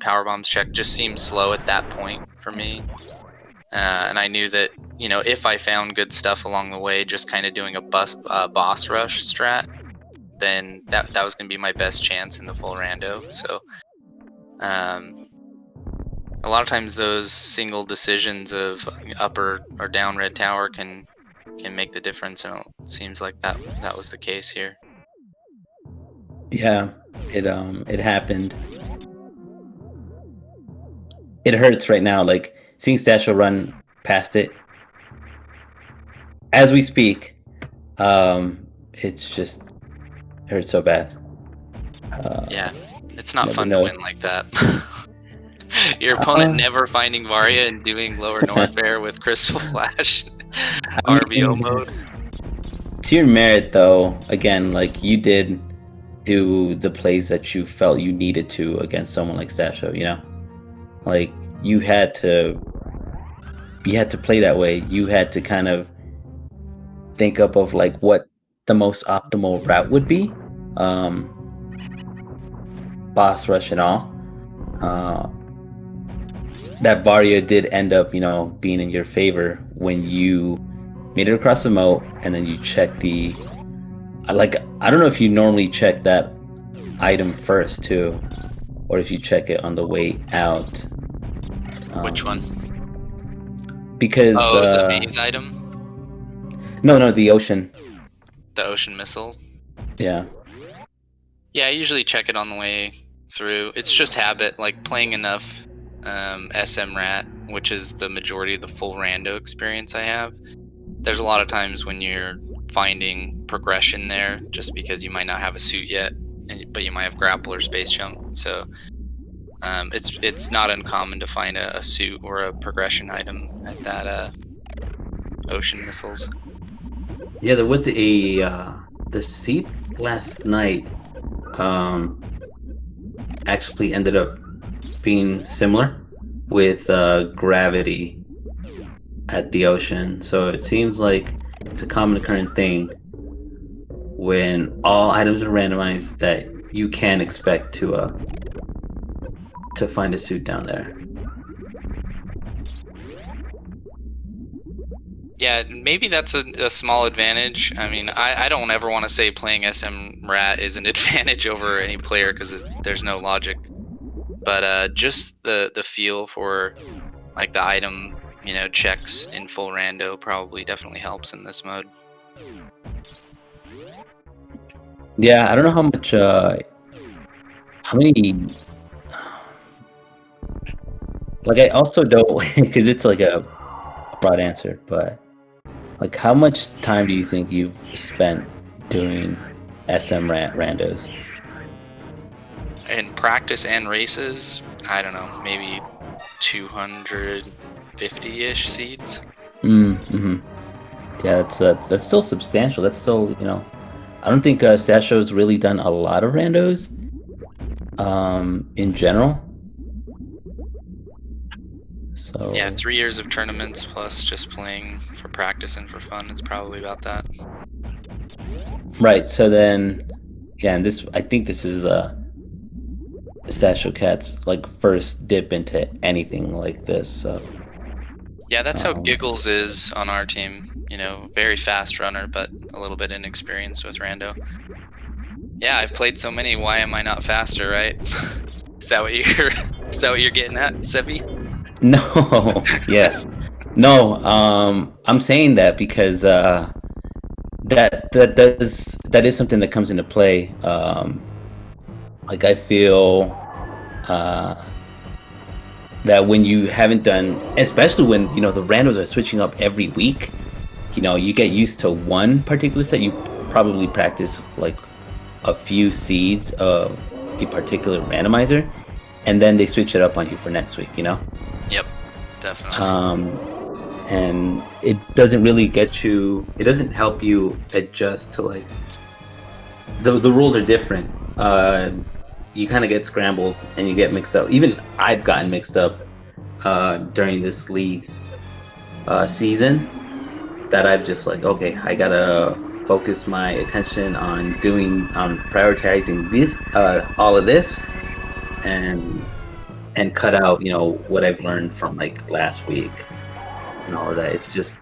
power bombs check just seemed slow at that point for me. And I knew that if I found good stuff along the way, just kind of doing a boss rush strat, then that was going to be my best chance in the full rando. So a lot of times those single decisions of up or down Red Tower can make the difference, and it seems like that was the case here. Yeah, it happened. It hurts right now, seeing Stasho run past it as we speak. It's just hurts so bad. Yeah, it's not fun to win like that. Your opponent never finding Varia and doing lower north air with Crystal Flash RBO mode. To your merit, though, again, you did do the plays that you felt you needed to against someone like Stasho. You had to play that way. You had to kind of think up of what the most optimal route would be. boss rush at all. Uh, that Varia did end up, being in your favor when you made it across the moat, and then you check the. I don't know if you normally check that item first too, or if you check it on the way out. Which one? Because Oh, the maze item, no, the ocean. the ocean missiles. Yeah. Yeah, I usually check it on the way through. It's just habit, like playing enough SM Rat, which is the majority of the full rando experience I have. There's a lot of times when you're finding progression there, just because you might not have a suit yet, but you might have grapple or space jump. So it's not uncommon to find a suit or a progression item at that ocean missiles. Yeah, there was the seat last night actually ended up being similar with gravity at the ocean. So it seems like it's a common occurring thing when all items are randomized that you can expect to find a suit down there. Yeah, maybe that's a small advantage. I mean, I don't ever want to say playing SM Rat is an advantage over any player because there's no logic. But just the feel for like the item, checks in full rando probably definitely helps in this mode. Yeah, I don't know how much how many like I also don't because it's like a broad answer, but like how much time do you think you've spent doing randos? In practice and races, I don't know, maybe 250-ish seeds. Mm-hmm. Yeah, that's still substantial. That's still, I don't think Sasho's really done a lot of randos in general. So yeah, 3 years of tournaments plus just playing for practice and for fun. It's probably about that. Right. So then, yeah, and I think this is Pistachio Cat's like first dip into anything like this. So yeah, that's how Giggles is on our team. Very fast runner, but a little bit inexperienced with rando. Yeah, I've played so many. Why am I not faster? Right? Is that what you're getting at, Sebi? No. Yes. No. I'm saying that because that is something that comes into play. Like I feel that when you haven't done, especially when the randos are switching up every week, you get used to one particular set. You probably practice like a few seeds of a particular randomizer, and then they switch it up on you for next week. Yep, definitely. And it doesn't really it doesn't help you adjust to like the rules are different. You kind of get scrambled and you get mixed up. Even I've gotten mixed up during this league season, that I've just like, okay, I gotta focus my attention on prioritizing this all of this and cut out what I've learned from like last week and all of that. It's just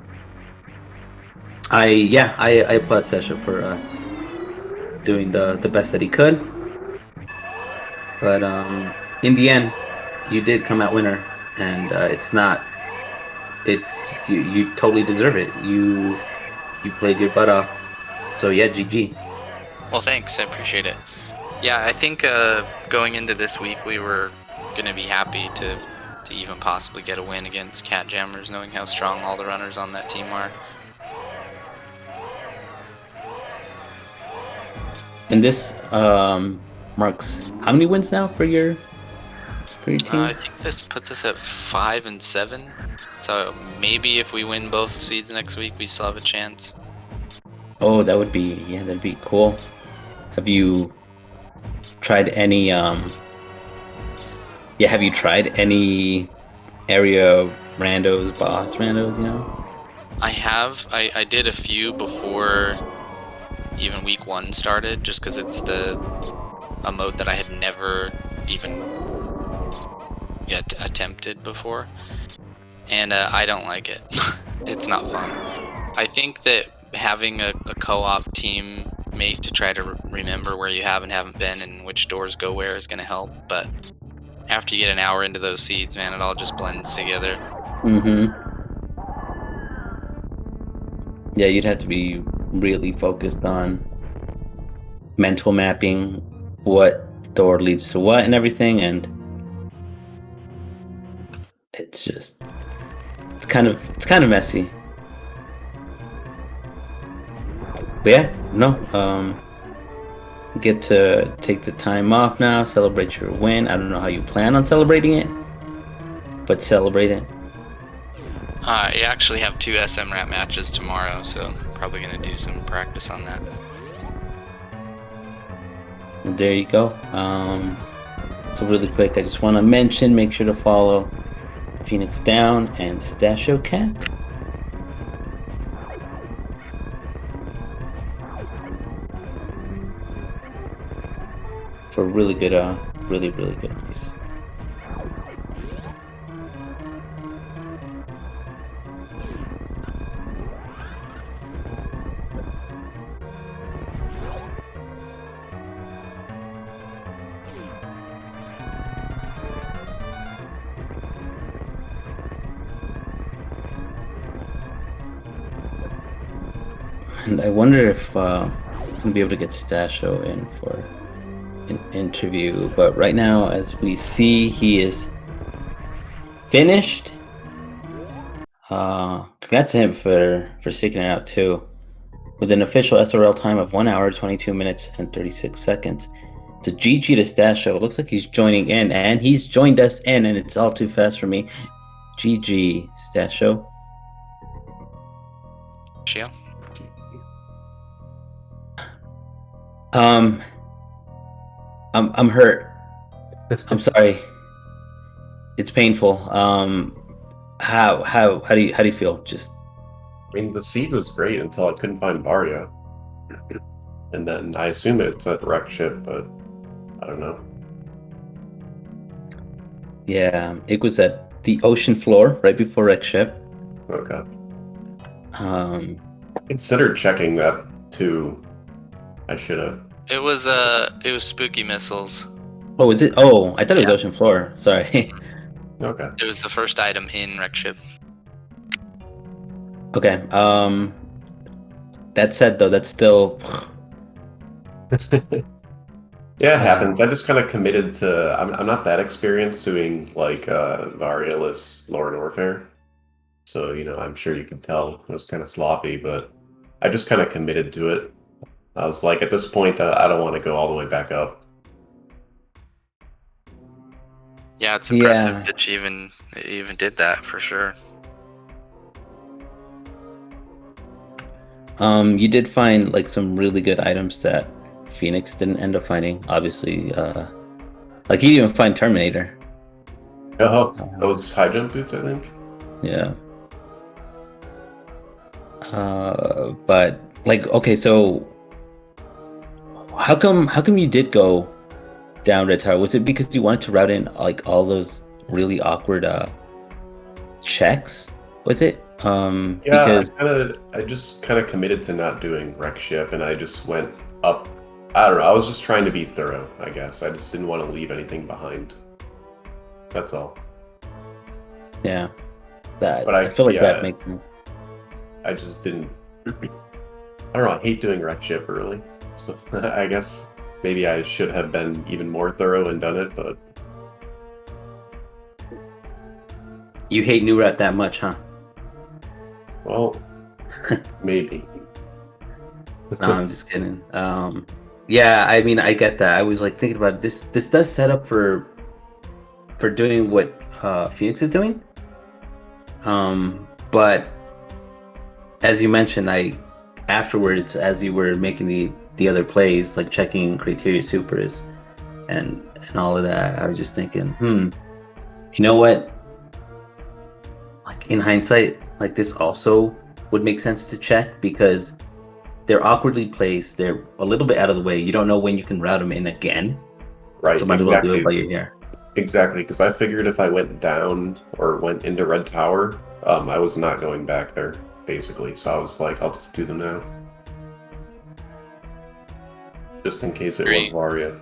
I applaud Sesha for doing the best that he could, but in the end you did come out winner, and you totally deserve it. You played your butt off, so yeah, GG. Well, thanks, I appreciate it. Yeah, I think going into this week we were gonna be happy to even possibly get a win against catJAMMERS, knowing how strong all the runners on that team are. And this marks how many wins now for your team? I think this puts us at 5 and 7. So maybe if we win both seeds next week, we still have a chance. Oh, that'd be cool. Have you tried any have you tried any area randos, boss randos, I have. I did a few before even week 1 started, just because it's the a mode that I had never even yet attempted before, and I don't like it. It's not fun. I think that having a co-op team mate to try to remember where you have and haven't been and which doors go where is going to help, but after you get an hour into those seeds, man, it all just blends together. Mm-hmm. Yeah, you'd have to be really focused on mental mapping what door leads to what and everything, and it's kind of messy. But yeah, no, you get to take the time off now, celebrate your win. I don't know how you plan on celebrating it, but celebrate it. I actually have 2 SM Rat matches tomorrow, so probably going to do some practice on that. And there you go. So really quick, I just want to mention, make sure to follow Phoenix Down and Stashio Cat. For really good, really good piece. And I wonder if I'm gonna be able to get Stashio in for an interview. But right now, as we see, he is finished. Congrats to him for sticking it out too. With an official SRL time of 1 hour, 22 minutes, and 36 seconds. It's a GG to Stashio. It looks like he's joining in, and he's joined us in, and it's all too fast for me. GG, Stashio. Shio? I'm hurt. I'm sorry. It's painful. How do you feel? Just, I mean, the seed was great until I couldn't find Varia. And then I assume it's a wreck ship, but I don't know. yeah, it was at the ocean floor right before wreck ship. Okay. I Considered checking that too. I should have. It was spooky missiles. Oh, is it? Oh, I thought it was Yeah. ocean floor. Sorry. Okay. It was the first item in wreck ship. Okay. That said, though, that's still. Yeah, it happens. I just kind of committed to. I'm not that experienced doing like Varialist lore and warfare, so I'm sure you can tell it was kind of sloppy, but I just kind of committed to it. I was like, at this point, I don't want to go all the way back up. Yeah, it's impressive Yeah. that you even did that for sure. You did find like some really good items that Phoenix didn't end up finding. Obviously, like he didn't even find Terminator. Oh, those high jump boots, I think. Yeah. But like, okay, so how come you did go down Red Tower? Was it because you wanted to route in like all those really awkward checks? Was it? Yeah, Because I just kind of committed to not doing wreck ship, and I just went up. I don't know. I was just trying to be thorough, I guess. I just didn't want to leave anything behind. That's all. yeah, that But I feel like that yeah. makes sense. I just didn't. I don't know. I hate doing wreck ship early, so I guess maybe I should have been even more thorough and done it. But You hate New Route that much, huh? well, maybe. No, I'm just kidding. Yeah, I mean, I get that. I was like thinking about it. This does set up for doing what Phoenix is doing. But as you mentioned, afterwards, as you were making the other plays, like checking criteria supers and all of that, I was just thinking, you know what? Like in hindsight, like this also would make sense to check because they're awkwardly placed. They're a little bit out of the way. You don't know when you can route them in again. Right, So might as well do it exactly. while you're here. Exactly, because I figured if I went down or went into Red Tower, I was not going back there, basically. So I was like, I'll just do them now. Just in case it was Agreed. Varia.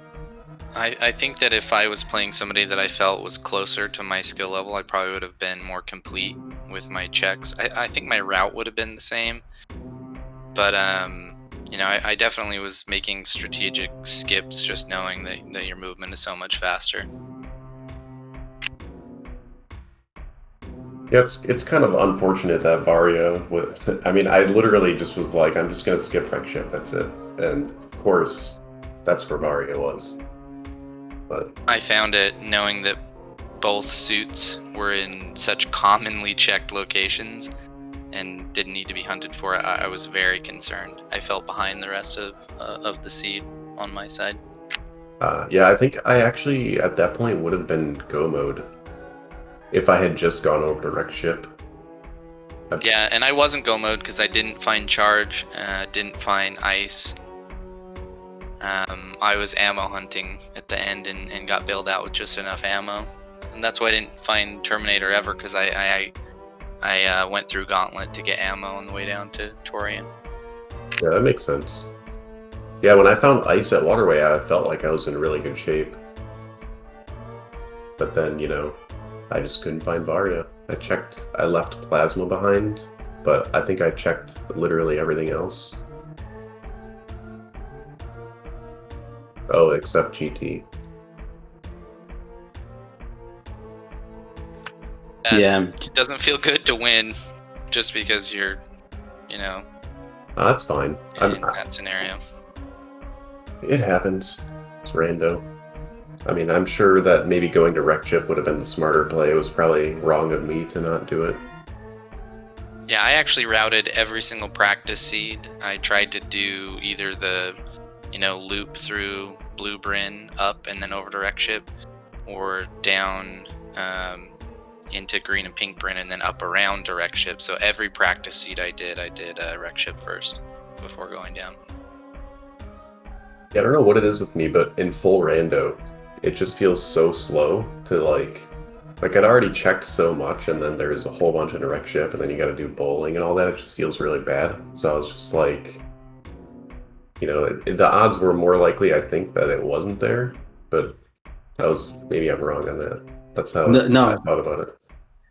I think that if I was playing somebody that I felt was closer to my skill level, I probably would have been more complete with my checks. I think my route would have been the same, but you know, I definitely was making strategic skips, just knowing that your movement is so much faster. Yeah, it's kind of unfortunate that Varia would. I mean, I literally just was like, I'm just gonna skip Wreck Ship, that's it. And of course, that's where Varia was. But I found it knowing that both suits were in such commonly checked locations and didn't need to be hunted for. I was very concerned. I felt behind the rest of the seed on my side. yeah, I think I actually at that point would have been Go mode if I had just gone over to Wreck Ship. Yeah, and I wasn't go mode because I didn't find charge, didn't find ice. I was ammo hunting at the end and got bailed out with just enough ammo, and that's why I didn't find Terminator ever, because I went through Gauntlet to get ammo on the way down to Torian. Yeah, that makes sense. Yeah, when I found ice at Waterway, I felt like I was in really good shape. But then, you know, I just couldn't find Varia. I left Plasma behind, but I think I checked literally everything else. Oh, except GT. Yeah. It doesn't feel good to win just because you're, you know, That's fine. in that scenario. It happens. It's rando. I mean, I'm sure that maybe going to Wreck Ship would have been the smarter play. It was probably wrong of me to not do it. Yeah, I actually routed every single practice seed. I tried to do either the, you know, loop through Blue Bryn up and then over to Wreck Ship, or down into Green and Pink Bryn and then up around to Wreck Ship. So every practice seed I did Wreck Ship first before going down. Yeah, I don't know what it is with me, but in full rando, it just feels so slow to like I'd already checked so much, and then there's a whole bunch in a Wreck Ship, and then you got to do bowling and all that. It just feels really bad. So I was just like, you know, the odds were more likely, I think, that it wasn't there, but maybe I'm wrong on that. That's how No, I thought about it.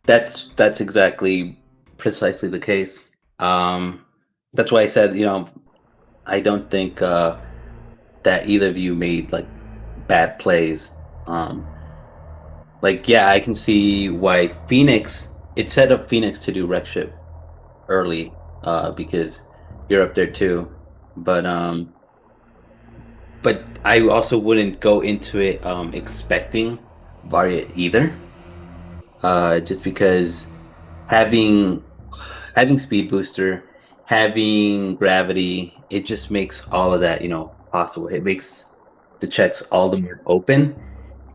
that's exactly precisely the case. That's why I said, you know, I don't think that either of you made like bad plays. Like, yeah, I can see why Phoenix. It set up Phoenix to do Wreck Ship early, because you're up there too. But I also wouldn't go into it expecting Varia either. Just because having speed booster, having gravity, it just makes all of that, you know, possible. It makes the checks all the more open,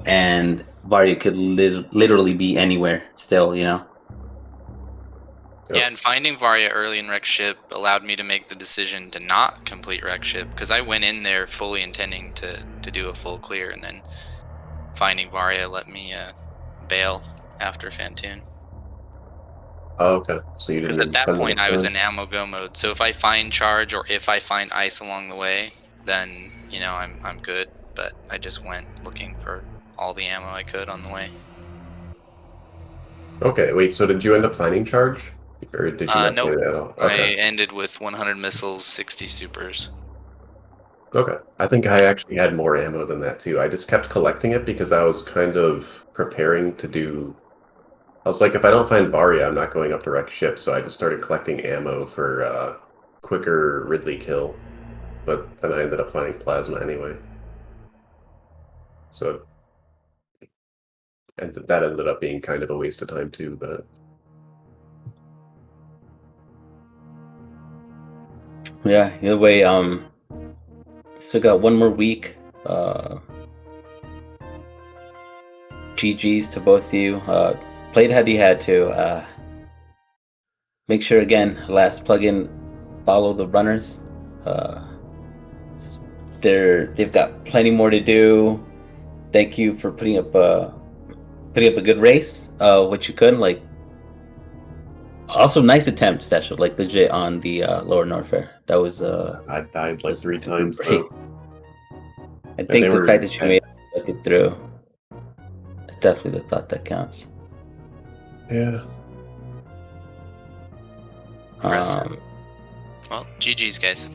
and Varia could literally be anywhere still, you know. Yep. Yeah, and finding Varia early in Wreck Ship allowed me to make the decision to not complete Wreck Ship, because I went in there fully intending to do a full clear, and then finding Varia let me bail after Fantoon. Oh, okay. So you Because didn't at that spend point enough I was time. in ammo go mode, so if I find charge or if I find ice along the way, then, you know, I'm good. But I just went looking for all the ammo I could on the way. Okay, wait, so did you end up finding charge? Or did you not Nope. do that at all? I Okay. ended with 100 missiles, 60 supers. Okay. I think I actually had more ammo than that too. I just kept collecting it because I was kind of preparing to do. I was like, if I don't find Varia, I'm not going up to Wreck Ship, so I just started collecting ammo for quicker Ridley kill. But then I ended up finding Plasma anyway. So and that ended up being kind of a waste of time too, but Yeah, either way, still got one more week. GG's to both of you. Played how you had to. Make sure, again, last plugin, follow the runners. They've got plenty more to do. thank you for putting up a good race. What you could like. Also, nice attempt, Stasho. Like legit on the Lower Norfair. That was I died like was 3 super times brave. though. I They think the were fact that you made it through, it's definitely the thought that counts. Yeah. Impressive. Well, GG's, guys.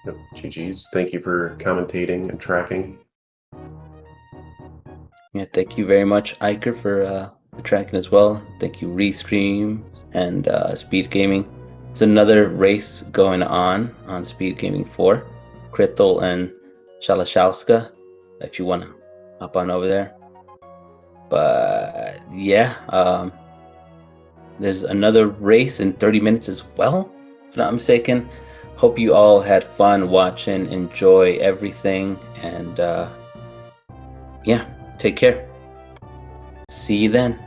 Yep, GG's. Thank you for commentating and tracking. Yeah, thank you very much, Iker, for the tracking as well. Thank you, Restream and Speed Gaming. There's another race going on Speed Gaming 4. Kritel and Shalashalska, if you want to hop on over there. But yeah, there's another race in 30 minutes as well, if I'm not mistaken. Hope you all had fun watching, enjoy everything, and yeah, take care. See you then.